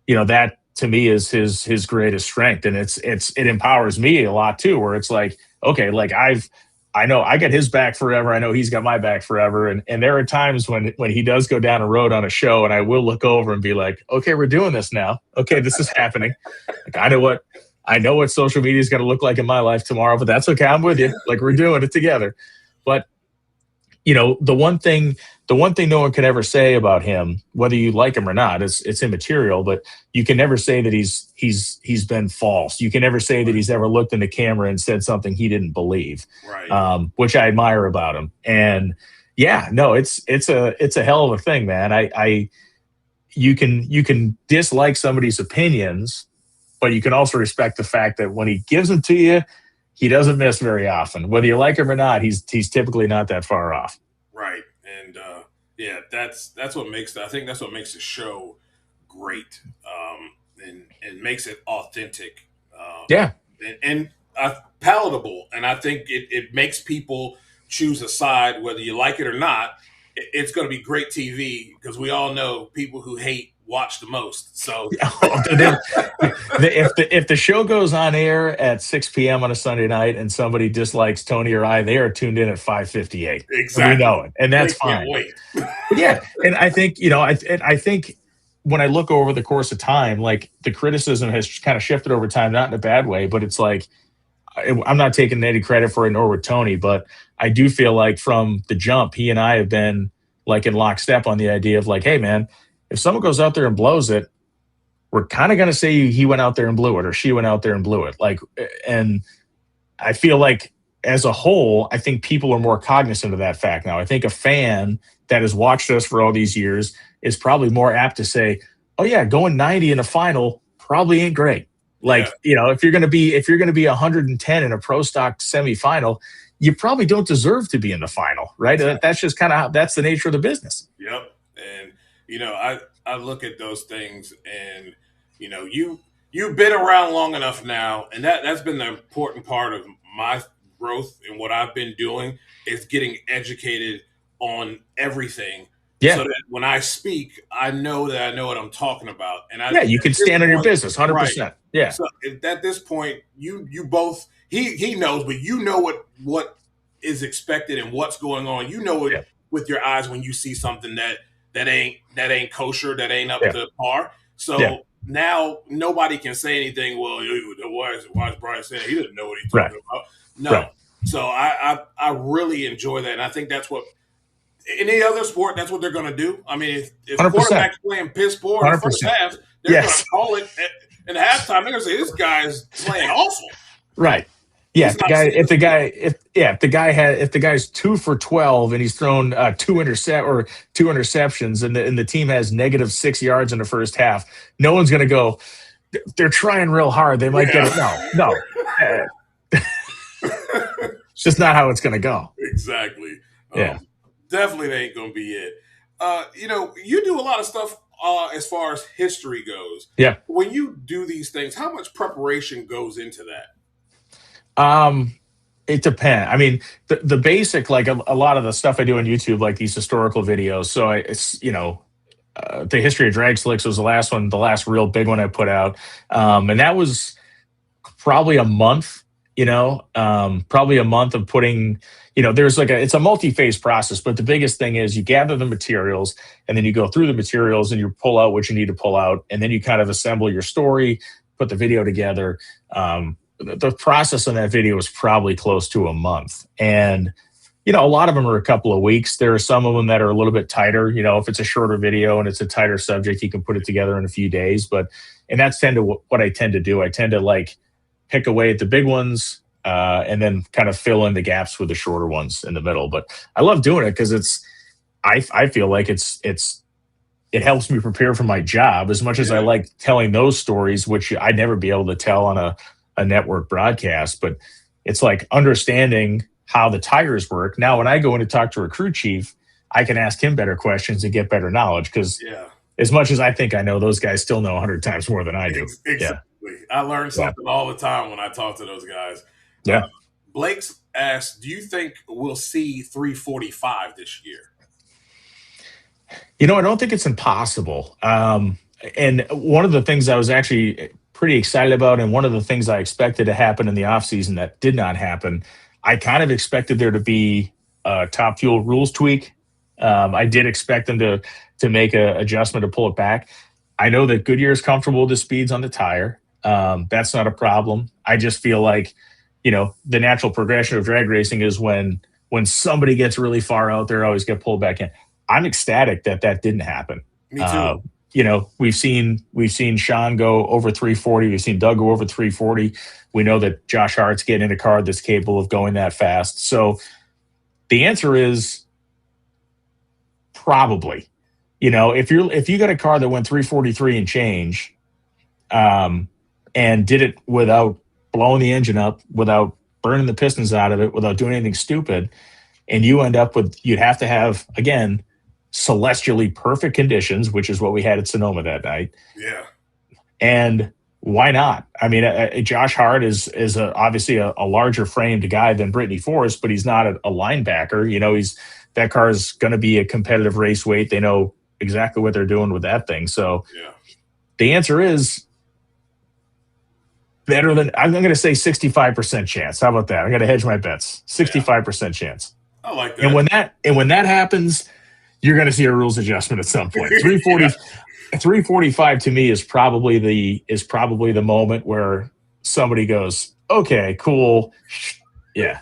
that to me is his greatest strength, and it empowers me a lot too. Where it's like, okay, like I know I got his back forever. I know he's got my back forever. And there are times when he does go down a road on a show, and I will look over and be like, okay, we're doing this now. Okay, this is happening. Like, I know what social media is going to look like in my life tomorrow, but that's okay. I'm with you. Like, we're doing it together. But the one thing no one can ever say about him, whether you like him or not, it's immaterial. But you can never say that he's been false. You can never say that he's ever looked in the camera and said something he didn't believe, which I admire about him. And it's a hell of a thing, man. You can dislike somebody's opinions, but you can also respect the fact that when he gives them to you, he doesn't miss very often. Whether you like him or not, he's typically not that far off. Right. And that's what makes the show great, and makes it authentic. And palatable. And I think it makes people choose a side, whether you like it or not. It's going to be great TV, because we all know people who hate watch the most. So if the show goes on air at 6 p.m. on a Sunday night and somebody dislikes Tony or I, they are tuned in at 5:58. Exactly. We know it, and that's fine. Yeah, and I think I think when I look over the course of time, like, the criticism has kind of shifted over time, not in a bad way, but it's like, I'm not taking any credit for it, nor with Tony, but I do feel like from the jump, he and I have been like in lockstep on the idea of like, hey, man, if someone goes out there and blows it, we're kind of going to say he went out there and blew it, or she went out there and blew it. Like, and I feel like as a whole, I think people are more cognizant of that fact now. I think a fan that has watched us for all these years is probably more apt to say, oh yeah, going 90 in a final probably ain't great. Like, if you're going to be 110 in a pro stock semifinal, you probably don't deserve to be in the final, right? That's just kind of that's the nature of the business. Yep. And I look at those things, and you've been around long enough now, and that's been the important part of my growth and what I've been doing, is getting educated on everything. Yeah. So that when I speak, I know that I know what I'm talking about. And you can stand on your business 100%. Right. Yeah. So at this point, you both, he knows, but you know what is expected and what's going on. You know it with your eyes when you see something that ain't kosher, that ain't up to par. So now nobody can say anything. Well, why is Brian saying he didn't know what he's talking about? No. Right. So I really enjoy that, and I think that's what any other sport, that's what they're going to do. I mean, if quarterback's playing piss poor in the first half, they're going to call it in halftime. They're going to say this guy's playing awful. Right. Yeah. If the guy's 2 for 12 and he's thrown two interceptions, and the team has -6 yards in the first half, no one's going to go, they're trying real hard, they might get it. No. It's just not how it's going to go. Exactly. Definitely that ain't going to be it. You do a lot of stuff as far as history goes. Yeah. When you do these things, how much preparation goes into that? It depends. I mean, the basic, like a lot of the stuff I do on YouTube, like these historical videos. So it's, the history of drag slicks was the last one, the last real big one I put out. And that was probably a month, probably a month of putting, there's it's a multi-phase process, but the biggest thing is you gather the materials and then you go through the materials and you pull out what you need to pull out. And then you kind of assemble your story, put the video together. The process on that video is probably close to a month. And, a lot of them are a couple of weeks. There are some of them that are a little bit tighter. If it's a shorter video and it's a tighter subject, you can put it together in a few days. And that's what I tend to do. I tend to pick away at the big ones and then kind of fill in the gaps with the shorter ones in the middle. But I love doing it because I feel like it helps me prepare for my job as much as I like telling those stories, which I'd never be able to tell on a network broadcast. But it's like understanding how the tires work. Now, when I go in to talk to a crew chief, I can ask him better questions and get better knowledge because as much as I think I know, those guys still know 100 times more than I do. Exactly. I learn something all the time when I talk to those guys. Yeah. Blake's asked, do you think we'll see 345 this year? I don't think it's impossible. And one of the things I was actually pretty excited about, and one of the things I expected to happen in the offseason that did not happen, I kind of expected there to be a Top Fuel rules tweak. I did expect them to make an adjustment to pull it back. I know that Goodyear is comfortable with the speeds on the tire. That's not a problem. I just feel like, the natural progression of drag racing is when somebody gets really far out there, always get pulled back in. I'm ecstatic that didn't happen. Me too. We've seen Sean go over 340. We've seen Doug go over 340. We know that Josh Hart's getting in a car that's capable of going that fast. So the answer is probably. If you got a car that went 343 and change, and did it without blowing the engine up, without burning the pistons out of it, without doing anything stupid, and you end up with, you'd have to have, again, celestially perfect conditions, which is what we had at Sonoma that night. Yeah. And why not? I mean, Josh Hart is obviously a larger framed guy than Brittany Forrest, but he's not a linebacker. That car is going to be a competitive race weight. They know exactly what they're doing with that thing. So the answer is better than, I'm going to say 65% chance. How about that? I'm going to hedge my bets. 65% chance. I like that. And when that happens, you're going to see a rules adjustment at some point. 345 to me is probably the moment where somebody goes, okay, cool. Yeah.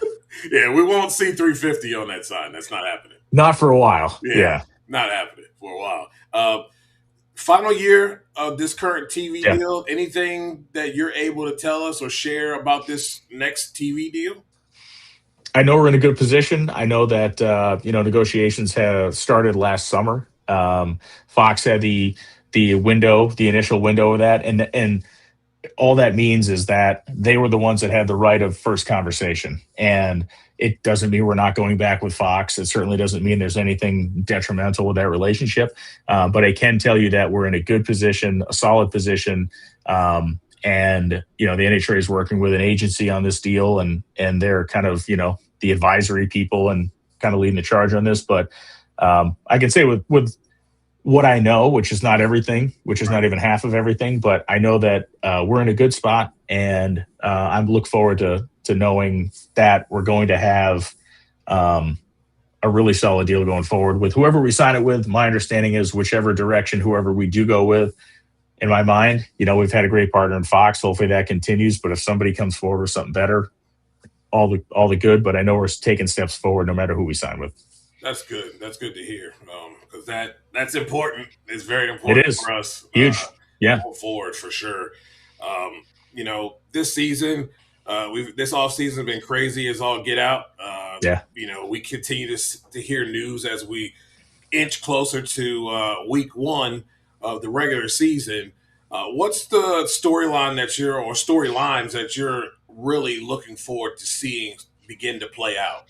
Yeah, we won't see 350 on that sign. That's not happening. Not for a while. Yeah. Not happening for a while. Final year of this current TV deal. Anything that you're able to tell us or share about this next TV deal? I know we're in a good position. I know that negotiations have started last summer. Fox had the initial window of that, and all that means is that they were the ones that had the right of first conversation. And it doesn't mean we're not going back with Fox. It certainly doesn't mean there's anything detrimental with that relationship. But I can tell you that we're in a good position, a solid position. And the NHRA is working with an agency on this deal, and they're kind of, the advisory people and kind of leading the charge on this. But I can say with what I know, which is not everything, which is not even half of everything, but I know that we're in a good spot, and I look forward to knowing that we're going to have a really solid deal going forward with whoever we sign it with. My understanding is whichever direction, whoever we do go with, in my mind, we've had a great partner in Fox. Hopefully that continues. But if somebody comes forward with something better, all the good. But I know we're taking steps forward no matter who we sign with. That's good. That's good to hear, because that's important. It's very important. It is for us. Huge. Going forward for sure. This season, this off season been crazy as all get out. We continue to hear news as we inch closer to week one of the regular season. What's the storylines that you're really looking forward to seeing begin to play out?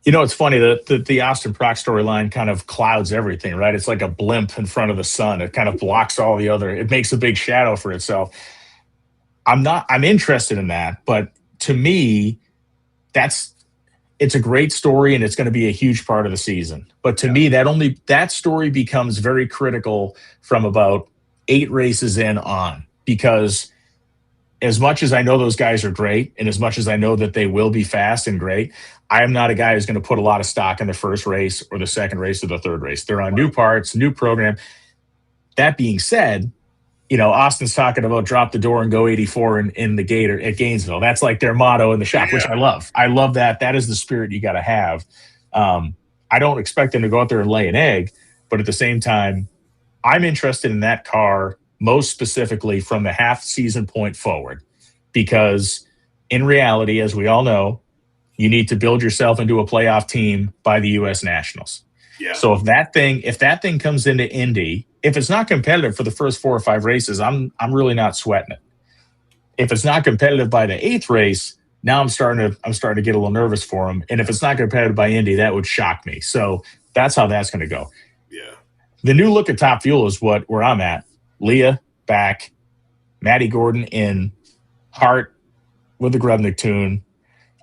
It's funny that the Austin Prock storyline kind of clouds everything, right? It's like a blimp in front of the sun. It kind of blocks all the other. It makes a big shadow for itself. I'm interested in that, but to me, it's a great story and it's going to be a huge part of the season. But to me, that story becomes very critical from about 8 races in on, because as much as I know those guys are great, and as much as I know that they will be fast and great, I am not a guy who's going to put a lot of stock in the first race or the second race or the third race. They're on new parts, new program. That being said, Austin's talking about drop the door and go 84 in the gate at Gainesville. That's like their motto in the shop, which I love. I love that. That is the spirit you got to have. I don't expect them to go out there and lay an egg, but at the same time, I'm interested in that car most specifically from the half season point forward, because in reality, as we all know, you need to build yourself into a playoff team by the U.S. Nationals. Yeah. So if that thing comes into Indy, if it's not competitive for the first 4 or 5 races, I'm really not sweating it. If it's not competitive by the 8th race, now I'm starting to get a little nervous for him. And if it's not competitive by Indy, that would shock me. So that's how that's going to go. Yeah. The new look at Top Fuel is where I'm at. Leah back, Matty Gordon in, Hart with the Grubnik tune.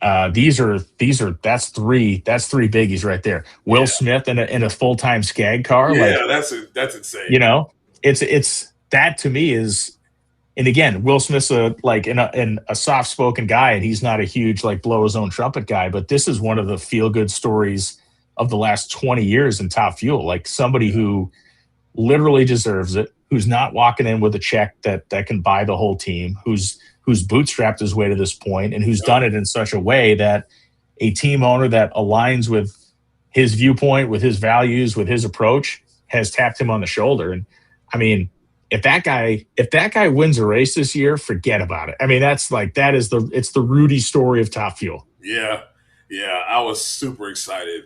That's three biggies right there. Will Smith in a full-time Skag car. Yeah, that's insane. It's that to me is, and again, Will Smith's a soft-spoken guy, and he's not a huge blow his own trumpet guy, but this is one of the feel-good stories of the last 20 years in Top Fuel. Like somebody who literally deserves it, who's not walking in with a check that can buy the whole team, who's bootstrapped his way to this point, and who's done it in such a way that a team owner that aligns with his viewpoint, with his values, with his approach, has tapped him on the shoulder. And I mean, if that guy wins a race this year, forget about it. I mean, it's the Rudy story of Top Fuel. Yeah. I was super excited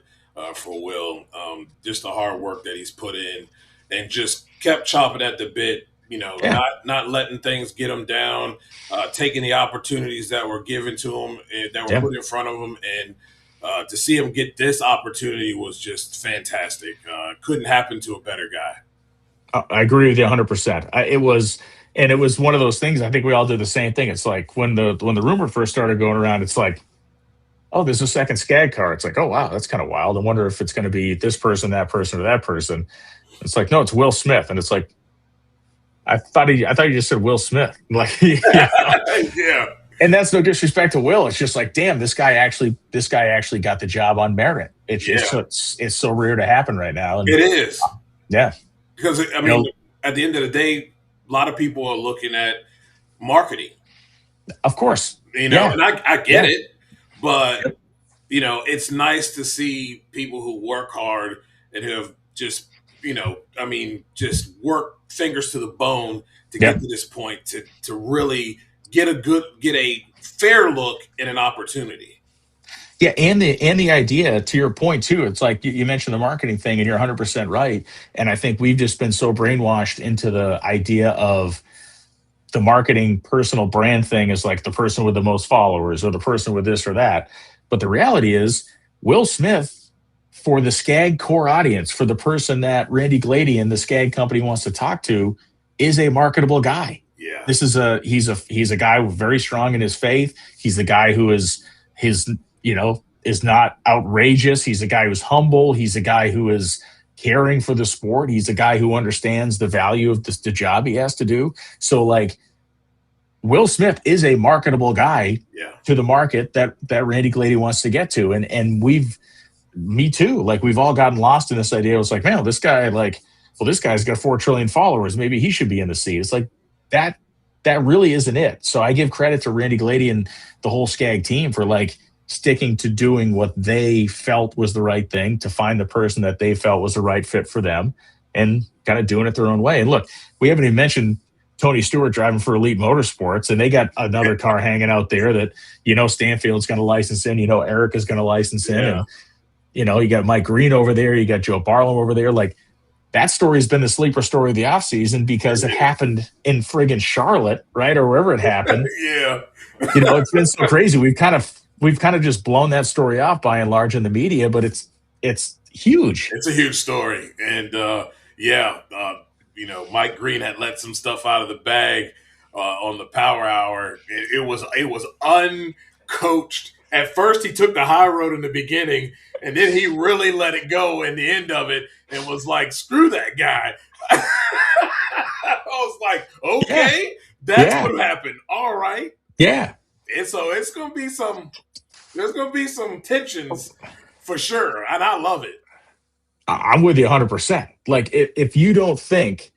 for Will. Just the hard work that he's put in, and just kept chopping at the bit. Not letting things get him down, taking the opportunities that were given to him and that were put in front of him, and to see him get this opportunity was just fantastic. Couldn't happen to a better guy. I agree with you 100%. It was one of those things. I think we all did the same thing. It's like when the rumor first started going around, it's like, oh, there's a second Skag car. It's like, oh wow, that's kind of wild. I wonder if it's going to be this person, that person, or that person. It's like, no, it's Will Smith, and it's like, I thought you just said Will Smith. Yeah. And that's no disrespect to Will. It's just like, damn, this guy actually got the job on merit. It's so rare to happen right now. And it is. Yeah. Because I mean, at the end of the day, a lot of people are looking at marketing. Of course. And I get it, but it's nice to see people who work hard and who have just just work fingers to the bone to get to this point, to really get a fair look and an opportunity. Yeah, and the idea, to your point too, it's like you mentioned the marketing thing, and you're 100% right. And I think we've just been so brainwashed into the idea of the marketing personal brand thing is like the person with the most followers or the person with this or that. But the reality is, Will Smith, for the Skag core audience, for the person that Randy Glady and the Skag company wants to talk to, is a marketable guy. Yeah. This is he's a guy very strong in his faith. He's the guy who is not outrageous. He's a guy who's humble. He's a guy who is caring for the sport. He's a guy who understands the value of the job he has to do. So Will Smith is a marketable guy to the market that Randy Glady wants to get to. And me too. We've all gotten lost in this idea. It's like, man, this guy's got 4 trillion followers. Maybe he should be in the seat. It's like that really isn't it. So I give credit to Randy Glady and the whole Skag team for sticking to doing what they felt was the right thing, to find the person that they felt was the right fit for them, and kind of doing it their own way. And look, we haven't even mentioned Tony Stewart driving for Elite Motorsports, and they got another car hanging out there that Stanfield's going to license in, Eric is going to license in, and you got Mike Green over there, you got Joe Barlow over there. That story's been the sleeper story of the offseason because it happened in friggin' Charlotte, right, or wherever it happened. Yeah. It's been so crazy. We've kind of just blown that story off by and large in the media, but it's huge. It's a huge story, and Mike Green had let some stuff out of the bag on the Power Hour. It was uncoached At first, he took the high road in the beginning, and then he really let it go in the end of it and was like, screw that guy. I was like, okay, that's what happened. All right. Yeah. And so there's going to be some tensions for sure. And I love it. I'm with you 100%. Like if you don't think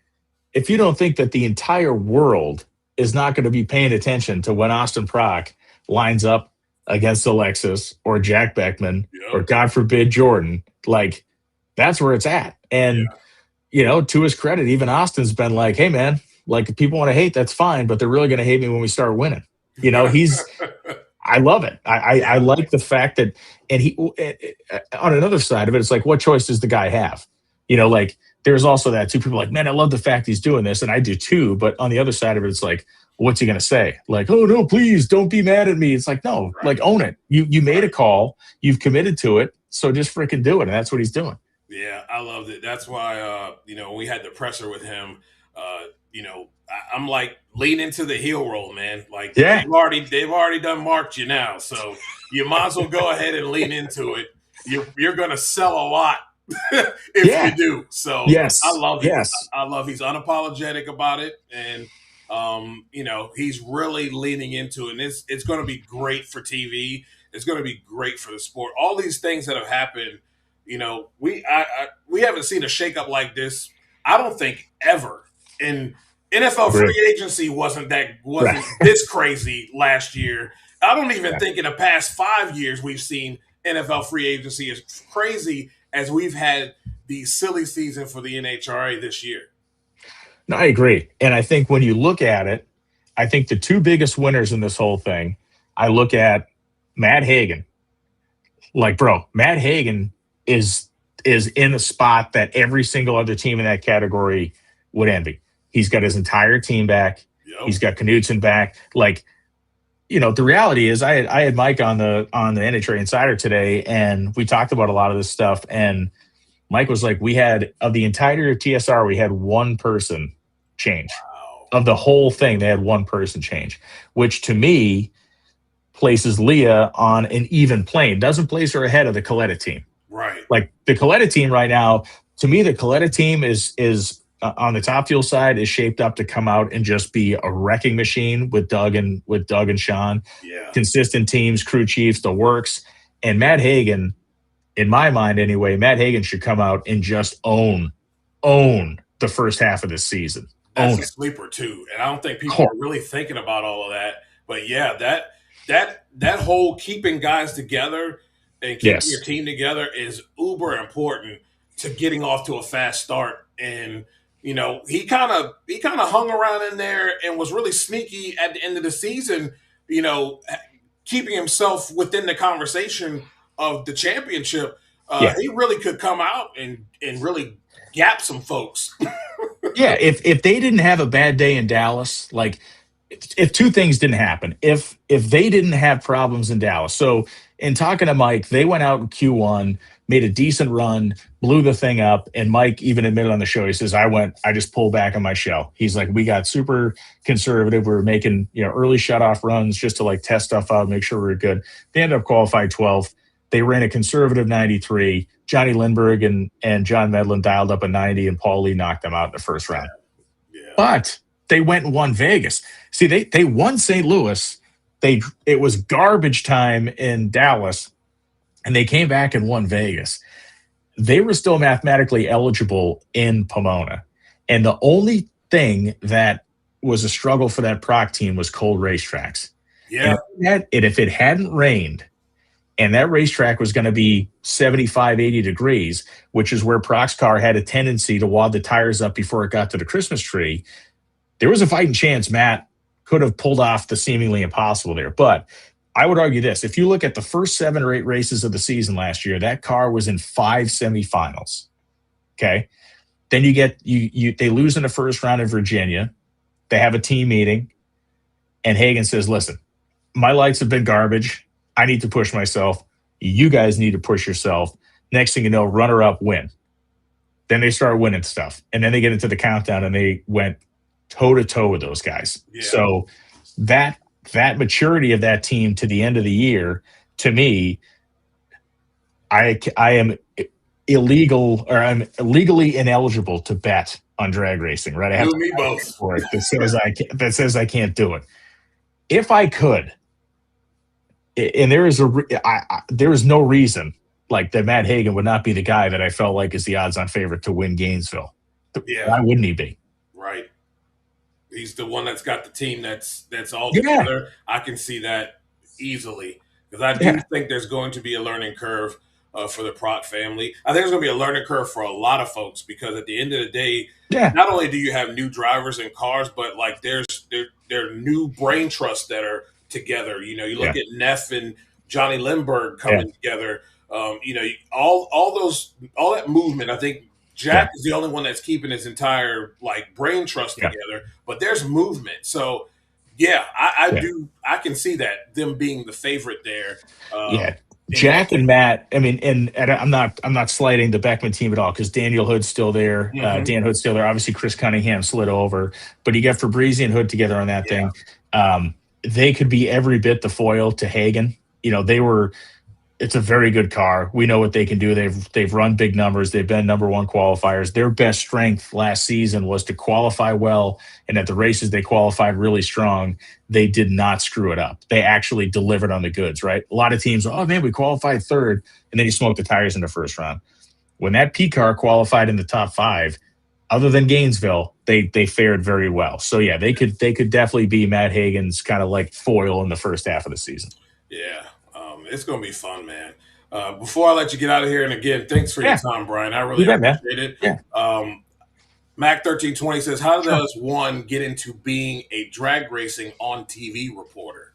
that the entire world is not going to be paying attention to when Austin Prock lines up against Alexis or Jack Beckman or God forbid Jordan, like that's where it's at. And to his credit, even Austin's been like, hey man, like if people want to hate, that's fine, but they're really going to hate me when we start winning. I love it. I like the fact that, and he, on another side of it, it's like, what choice does the guy have? Like there's also that too. People are like, man, I love the fact he's doing this. And I do too. But on the other side of it, it's like, what's he going to say? Like, oh no, please don't be mad at me. It's like, no, like own it. You made a call, you've committed to it. So just freaking do it. And that's what he's doing. Yeah. I loved it. That's why, we had the presser with him, I'm like, lean into the heel roll, man. Like they've already done marked you now. So you might as well go ahead and lean into it. You're going to sell a lot if you do. So I love it. Yes. I love he's unapologetic about it. And, he's really leaning into it. And it's going to be great for TV. It's going to be great for the sport. All these things that have happened, we haven't seen a shakeup like this, I don't think, ever. And NFL free agency wasn't this crazy last year. I don't even think in the past 5 years we've seen NFL free agency as crazy as we've had the silly season for the NHRA this year. No, I agree. And I think when you look at it, I think the two biggest winners in this whole thing, I look at Matt Hagan. Like, bro, Matt Hagan is in a spot that every single other team in that category would envy. He's got his entire team back. Yep. He's got Knudsen back. Like, the reality is I had Mike on the NHRA Insider today, and we talked about a lot of this stuff. And Mike was like, we had, of the entire TSR, we had one person change. Wow. Of the whole thing, they had one person change, which to me places Leah on an even plane. Doesn't place her ahead of the Coletta team. Right. Like the Coletta team right now, to me, the Coletta team is on the Top Fuel side is shaped up to come out and just be a wrecking machine with Doug and Sean. Yeah. Consistent teams, crew chiefs, the works. And Matt Hagan, in my mind anyway, Matt Hagan should come out and just own the first half of this season. That's a sleeper too. And I don't think people are really thinking about all of that. But yeah, that whole keeping guys together and keeping your team together is uber important to getting off to a fast start. And he kind of hung around in there and was really sneaky at the end of the season, keeping himself within the conversation of the championship. He really could come out and really gap some folks. Yeah, if they didn't have a bad day in Dallas, like if two things didn't happen, if they didn't have problems in Dallas. So in talking to Mike, they went out in Q1, made a decent run, blew the thing up. And Mike even admitted on the show, he says, I just pulled back on my shell. He's like, we got super conservative. We were making, early shutoff runs just to like test stuff out, make sure we were good. They ended up qualified 12th. They ran a conservative 93. Johnny Lindbergh and John Medlin dialed up a 90, and Paul Lee knocked them out in the first round. Yeah. But they went and won Vegas. See, they won St. Louis. It was garbage time in Dallas, and they came back and won Vegas. They were still mathematically eligible in Pomona. And the only thing that was a struggle for that Proc team was cold racetracks. Yeah. And if it hadn't rained, and that racetrack was going to be 75, 80 degrees, which is where Proc's car had a tendency to wad the tires up before it got to the Christmas tree, there was a fighting chance Matt could have pulled off the seemingly impossible there. But I would argue this. If you look at the first 7 or 8 races of the season last year, that car was in 5 semifinals. Okay? Then they lose in the first round in Virginia. They have a team meeting, and Hagan says, listen, my lights have been garbage. I need to push myself. You guys need to push yourself. Next thing you know, runner-up win. Then they start winning stuff. And then they get into the countdown, and they went toe-to-toe with those guys. Yeah. So that maturity of that team to the end of the year, to me, I am illegal, or I'm legally ineligible to bet on drag racing, right? I have You to and me file both. for it that says I can't do it. If I could, and there is there is no reason like that Matt Hagan would not be the guy that I felt like is the odds-on favorite to win Gainesville. Yeah. Why wouldn't he be? Right. He's the one that's got the team that's all Yeah. together. I can see that easily because I do think there's going to be a learning curve for the Prot family. I think there's going to be a learning curve for a lot of folks because at the end of the day, not only do you have new drivers and cars, but like there are new brain trusts that are together. You know, you look at Neff and Johnny Lindbergh coming together. You know, all that movement. I think Jack is the only one that's keeping his entire like brain trust together, but there's movement. So I can see that them being the favorite there. Jack and Matt. I mean, and I'm not slighting the Beckman team at all because Daniel Hood's still there. Dan Hood's still there. Obviously, Chris Cunningham slid over, but you got Fabrizi and Hood together on that thing. They could be every bit the foil to Hagan. You know, it's a very good car. We know what they can do. They've run big numbers. They've been number one qualifiers. Their best strength last season was to qualify well, and at the races they qualified really strong. They did not screw it up. They actually delivered on the goods, right? A lot of teams, oh man, we qualified third, and then you smoke the tires in the first round. When that P car qualified in the top 5, other than Gainesville, they fared very well. So yeah, they could definitely be Matt Hagan's kind of like foil in the first half of the season. Yeah. It's going to be fun, man. Before I let you get out of here, and again, thanks for your time, Brian. I really appreciate it. Yeah. Mac1320 says, how does one get into being a drag racing on TV reporter?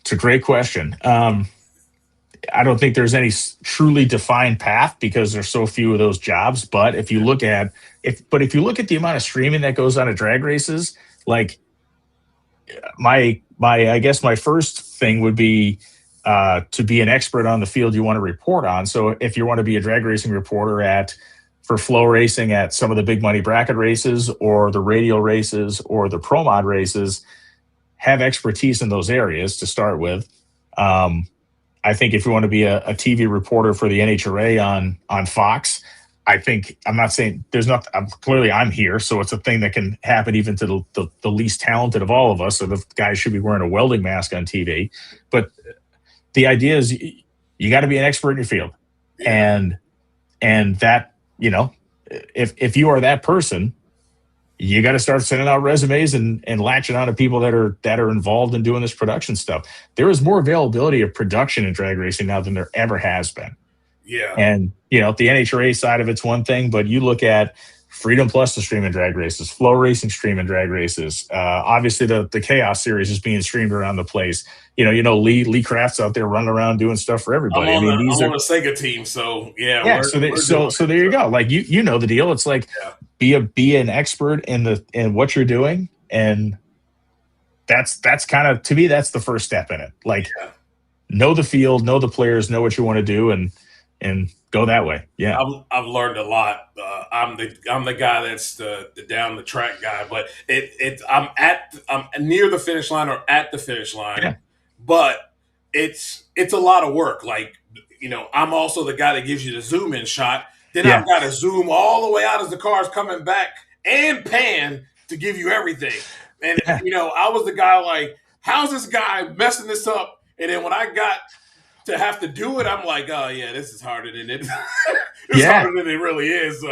It's a great question. I don't think there's any truly defined path because there's so few of those jobs. But if you look at the amount of streaming that goes on at drag races, like I guess my first thing would be to be an expert on the field you want to report on. So if you want to be a drag racing reporter for flow racing at some of the big money bracket races or the radial races or the pro mod races, have expertise in those areas to start with. I think if you want to be a TV reporter for the NHRA on Fox, I'm not saying there's not. Clearly, I'm here, so it's a thing that can happen even to the least talented of all of us. So the guys should be wearing a welding mask on TV. But the idea is you got to be an expert in your field, and that, you know, if you are that person, you got to start sending out resumes and latching on to people that are involved in doing this production stuff. There is more availability of production in drag racing now than there ever has been. Yeah. And, you know, the NHRA side of it's one thing, but you look at Freedom Plus to stream in drag races, Flow Racing stream in drag races. Obviously, the Chaos Series is being streamed around the place. You know, Lee Craft's out there running around doing stuff for everybody. I'm on a Sega team, so yeah. Yeah, so there you go. Like you know the deal. It's like be an expert in what you're doing, and that's kind of, to me, that's the first step in it. Like know the field, know the players, know what you want to do, and go that way. Yeah, I've learned a lot. I'm the guy that's the down the track guy, but I'm near the finish line or at the finish line, but it's a lot of work. Like, you know, I'm also the guy that gives you the zoom in shot. Then I've got to zoom all the way out as the car's coming back and pan to give you everything. And you know, I was the guy like, how's this guy messing this up? And then when I got to have to do it, I'm like, oh yeah, this is harder than it. It's harder than it really is.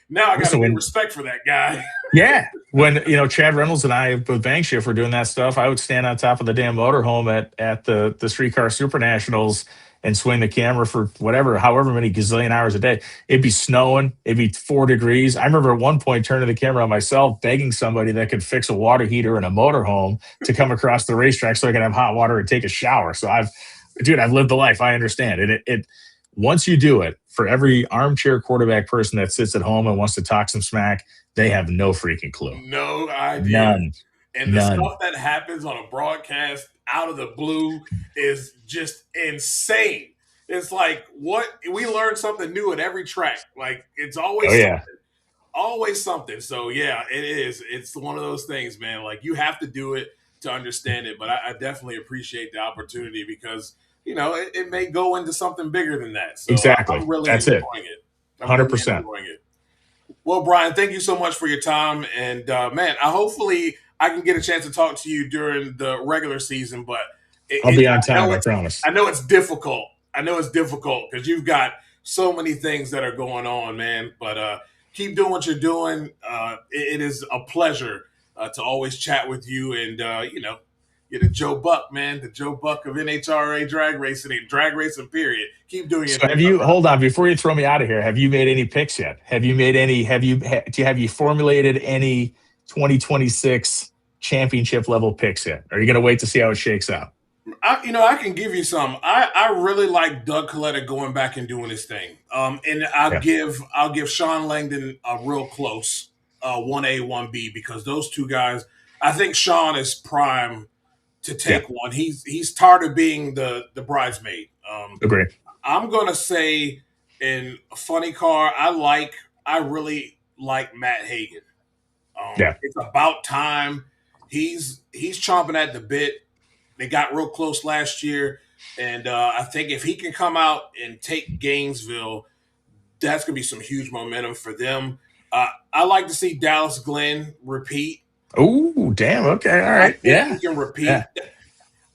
Now I got to get respect for that guy. Yeah, when, you know, Chad Reynolds and I with Bank Shift were doing that stuff, I would stand on top of the damn motorhome at the Streetcar Super Nationals and swing the camera for however many gazillion hours a day. It'd be snowing. It'd be 4 degrees. I remember at one point turning the camera on myself, begging somebody that could fix a water heater in a motorhome to come across the racetrack so I could have hot water and take a shower. So I've lived the life. I understand. And once you do it, for every armchair quarterback person that sits at home and wants to talk some smack, they have no freaking clue. No idea. None. And the stuff that happens on a broadcast out of the blue is just insane. It's like, what? We learn something new at every track. Like, it's always something. Always something. So yeah, it is. It's one of those things, man. Like, you have to do it to understand it. But I definitely appreciate the opportunity because it may go into something bigger than that. So Exactly. I'm really That's it. enjoying it. I'm really 100%. enjoying it. Well, Brian, thank you so much for your time. And man, hopefully I can get a chance to talk to you during the regular season, but I'll be on time, I promise. I know it's difficult. I know it's difficult because you've got so many things that are going on, man. But keep doing what you're doing. It is a pleasure to always chat with you. And, you're the Joe Buck, man, the Joe Buck of NHRA drag racing and drag racing, period. Keep doing your So thing. hold on, before you throw me out of here, have you made any picks yet? Have you formulated any 2026 championship level picks yet? Are you going to wait to see how it shakes out? I can give you some. I really like Doug Coletta going back and doing his thing. And I'll give Sean Langdon a real close 1A, 1B, because those two guys, I think Sean is prime to take one. He's tired of being the bridesmaid. Agree. I'm gonna say in a funny car, I really like Matt Hagan. It's about time. He's chomping at the bit. They got real close last year, and I think if he can come out and take Gainesville, that's going to be some huge momentum for them. I like to see Dallas Glenn repeat. Oh, damn. Okay. All right. He can repeat. Yeah.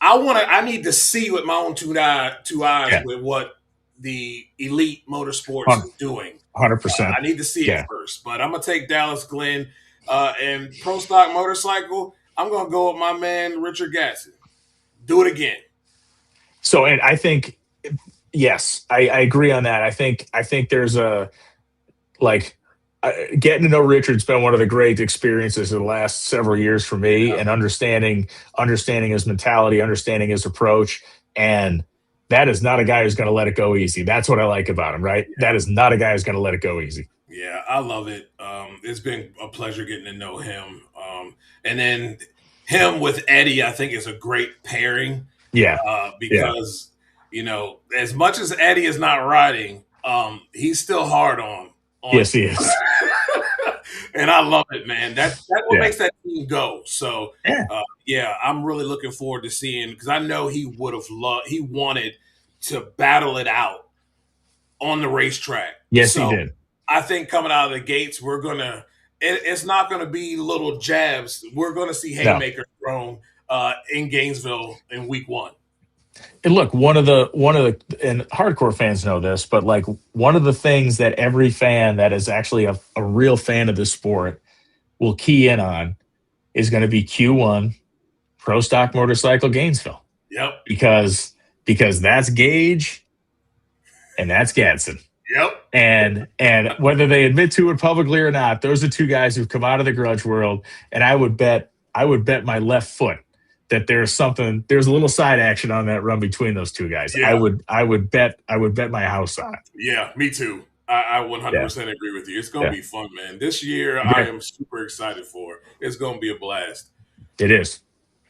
I need to see with my own two eyes with what the Elite Motorsports is doing. 100%. I need to see it first, but I'm going to take Dallas Glenn and Pro Stock Motorcycle. I'm going to go with my man, Richard Gatson. Do it again. So, and I think, yes, I agree on that. I think there's getting to know Richard's been one of the great experiences of the last several years for me, and understanding his mentality, understanding his approach. And that is not a guy who's going to let it go easy. That's what I like about him, right? That is not a guy who's going to let it go easy. Yeah, I love it. It's been a pleasure getting to know him. And then him with Eddie, I think, is a great pairing. Yeah. Because, as much as Eddie is not riding, he's still hard on. Yes, he is. And I love it, man. That's what makes that team go. So, I'm really looking forward to seeing, because I know he wanted to battle it out on the racetrack. Yes, he did. I think coming out of the gates, it's not going to be little jabs. We're going to see haymakers thrown in Gainesville in week 1. And look, one of the and hardcore fans know this, but like one of the things that every fan that is actually a real fan of the sport will key in on is going to be Q1 Pro Stock Motorcycle Gainesville. Yep. Because that's Gage and that's Gadsden. Yep. And whether they admit to it publicly or not, those are two guys who've come out of the grudge world. And I would bet my left foot that there's a little side action on that run between those two guys. Yeah. I would bet my house on it. Yeah, me too. I 100% agree with you. It's going to be fun, man. This year, I am super excited for it. It's going to be a blast. It is.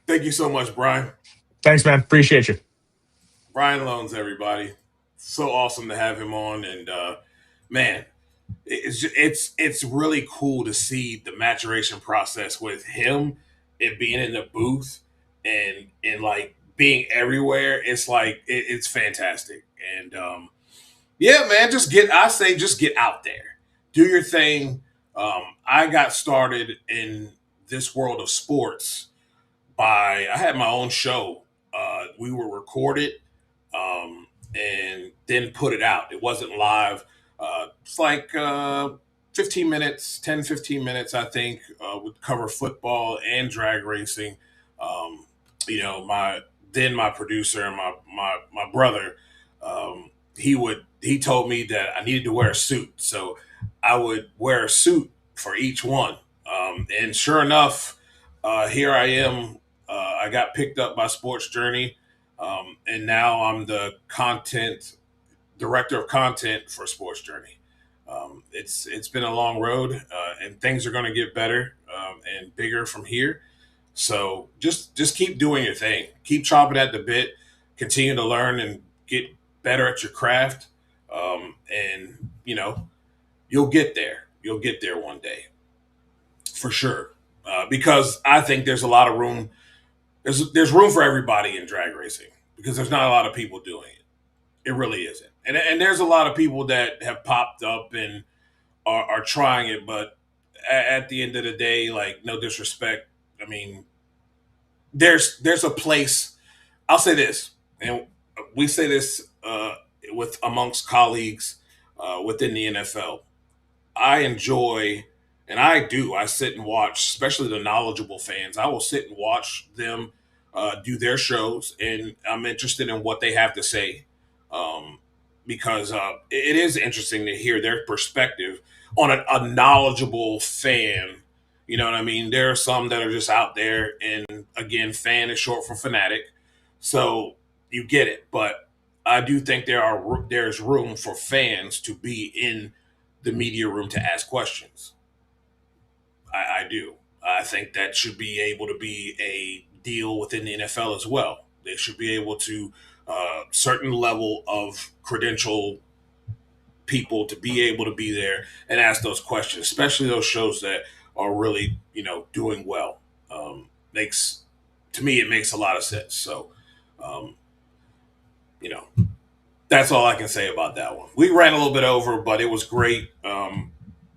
Thank you so much, Brian. Thanks, man. Appreciate you. Brian Lohnes, everybody. So awesome to have him on. And, man, it's really cool to see the maturation process with him and being in the booth and like being everywhere. It's like, it's fantastic. And, man, just get out there, do your thing. I got started in this world of sports I had my own show. We were recorded, and then put it out. It wasn't live. It's like 15 minutes, 10, 15 minutes, I think, would cover football and drag racing. My producer and my brother, he told me that I needed to wear a suit. So I would wear a suit for each one. And sure enough, here I am. I got picked up by Sports Journey. And now I'm the director of content for Sports Journey. It's been a long road, and things are going to get better and bigger from here. So just keep doing your thing. Keep chopping at the bit. Continue to learn and get better at your craft. And you'll get there. You'll get there one day, for sure. Because I think there's a lot of room. There's room for everybody in drag racing. because there's not a lot of people doing it. It really isn't. And there's a lot of people that have popped up and are trying it, but at the end of the day, like, no disrespect, I mean, there's a place. I'll say this, and we say this with amongst colleagues within the NFL. I enjoy, and I sit and watch, especially the knowledgeable fans. I will sit and watch them do their shows, and I'm interested in what they have to say, because it is interesting to hear their perspective on a knowledgeable fan. You know what I mean? There are some that are just out there, and again, fan is short for fanatic, so you get it. But I do think there's room for fans to be in the media room to ask questions. I do. I think that should be able to be a deal within the NFL as well. They should be able to certain level of credential people to be able to be there and ask those questions, especially those shows that are really, doing well. Makes to me it makes a lot of sense. So, um, you know, that's all I can say about that one. We ran a little bit over, but it was great.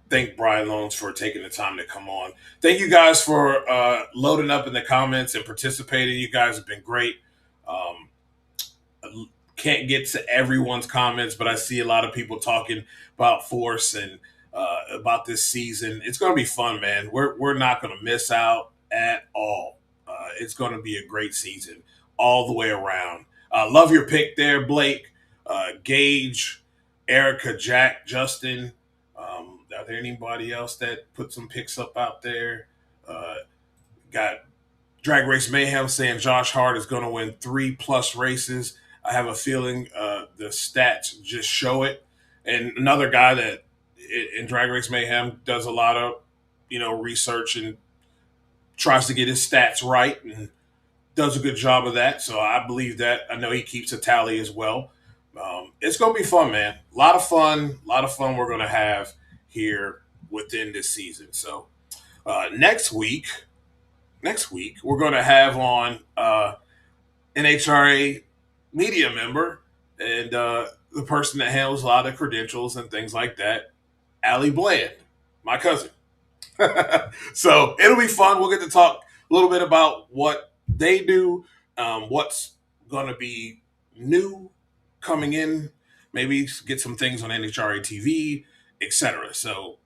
Thank Brian Lohnes for taking the time to come on. Thank you guys for loading up in the comments and participating. You guys have been great. Um, I can't get to everyone's comments, but I see a lot of people talking about Force and about this season. It's going to be fun, man. We're not going to miss out at all. It's going to be a great season all the way around. Love your pick there, Blake, Gage, Erica, Jack, Justin. Are there anybody else that put some picks up out there? Got Drag Race Mayhem saying Josh Hart is going to win 3+ races. I have a feeling the stats just show it. And another guy that in Drag Race Mayhem does a lot of, research and tries to get his stats right and does a good job of that. So I believe that. I know he keeps a tally as well. It's going to be fun, man. A lot of fun we're going to have here within this season. So next week we're going to have on NHRA media member and the person that handles a lot of credentials and things like that, Allie Bland, my cousin. So it'll be fun. We'll get to talk a little bit about what they do, what's going to be new coming in, maybe get some things on NHRA TV, etc. So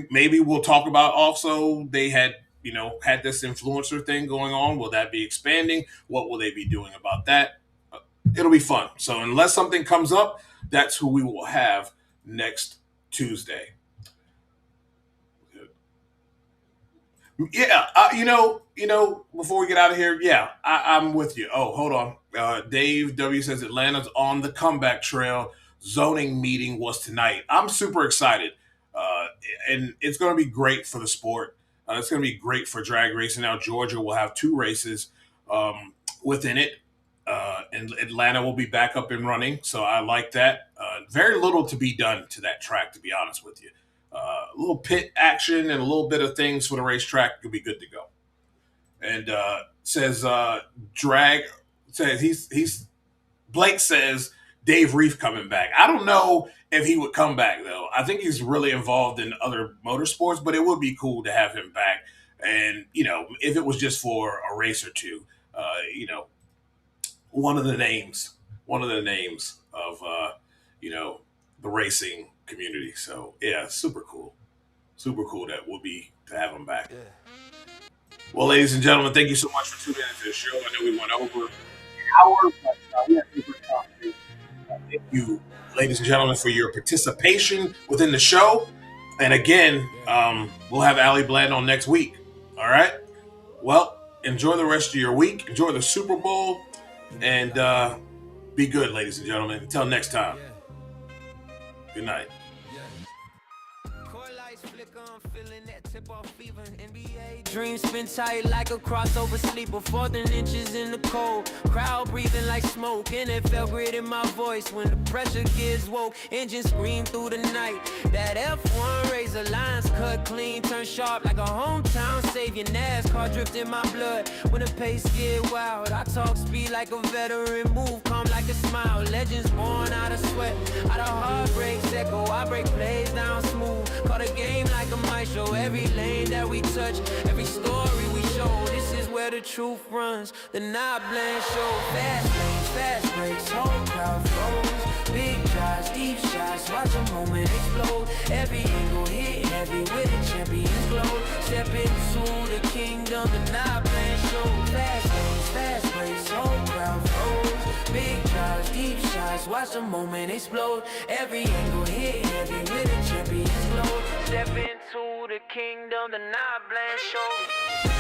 maybe we'll talk about also they had this influencer thing going on. Will that be expanding? What will they be doing about that? It'll be fun. So unless something comes up, that's who we will have next Tuesday. Yeah, before we get out of here, yeah, I'm with you. Oh, hold on. Dave W. says Atlanta's on the comeback trail. Zoning meeting was tonight. I'm super excited. And it's going to be great for the sport. It's going to be great for drag racing. Now, Georgia will have 2 races within it. And Atlanta will be back up and running. So I like that. Very little to be done to that track, to be honest with you. A little pit action and a little bit of things for the racetrack could be good to go. And says Blake says Dave Reef coming back. I don't know if he would come back though. I think he's really involved in other motorsports, but it would be cool to have him back. And if it was just for a race or two, one of the names of the racing community. So yeah, super cool that will be to have him back. Yeah. Well, ladies and gentlemen, thank you so much for tuning into the show. I know we went over an hour, but we had a super conversation. Thank you, ladies and gentlemen, for your participation within the show. And again, we'll have Allie Bland on next week. All right. Well, enjoy the rest of your week. Enjoy the Super Bowl, and be good, ladies and gentlemen. Until next time. Good night. Court lights flicker, I'm feeling that tip off fever. NBA dream spin tight like a crossover sleeper. 4th and inches in the cold, crowd breathing like smoke. NFL grit in my voice when the pressure gets woke. Engine scream through the night. That F1 razor lines cut clean, turn sharp like a hometown savior. NASCAR drift in my blood when the pace get wild. I talk speed like a veteran, move calm like a smile. Legends born out of sweat, out of heartbreaks echo. I break plays down smooth, call the game like a maestro. Every lane that we touch, every story we show, this is where the truth runs, the not blend show. Fast lanes, fast breaks, whole crowd froze. Big drives, deep shots, watch a moment explode. Every angle hit heavy with a champion's glow. Step into the kingdom, the not blend show. Fast lanes, fast breaks, whole crowd froze. Big drives, deep shots, watch the moment explode. Every angle hit heavy with a champion's glow. Step into the kingdom, the not blend show.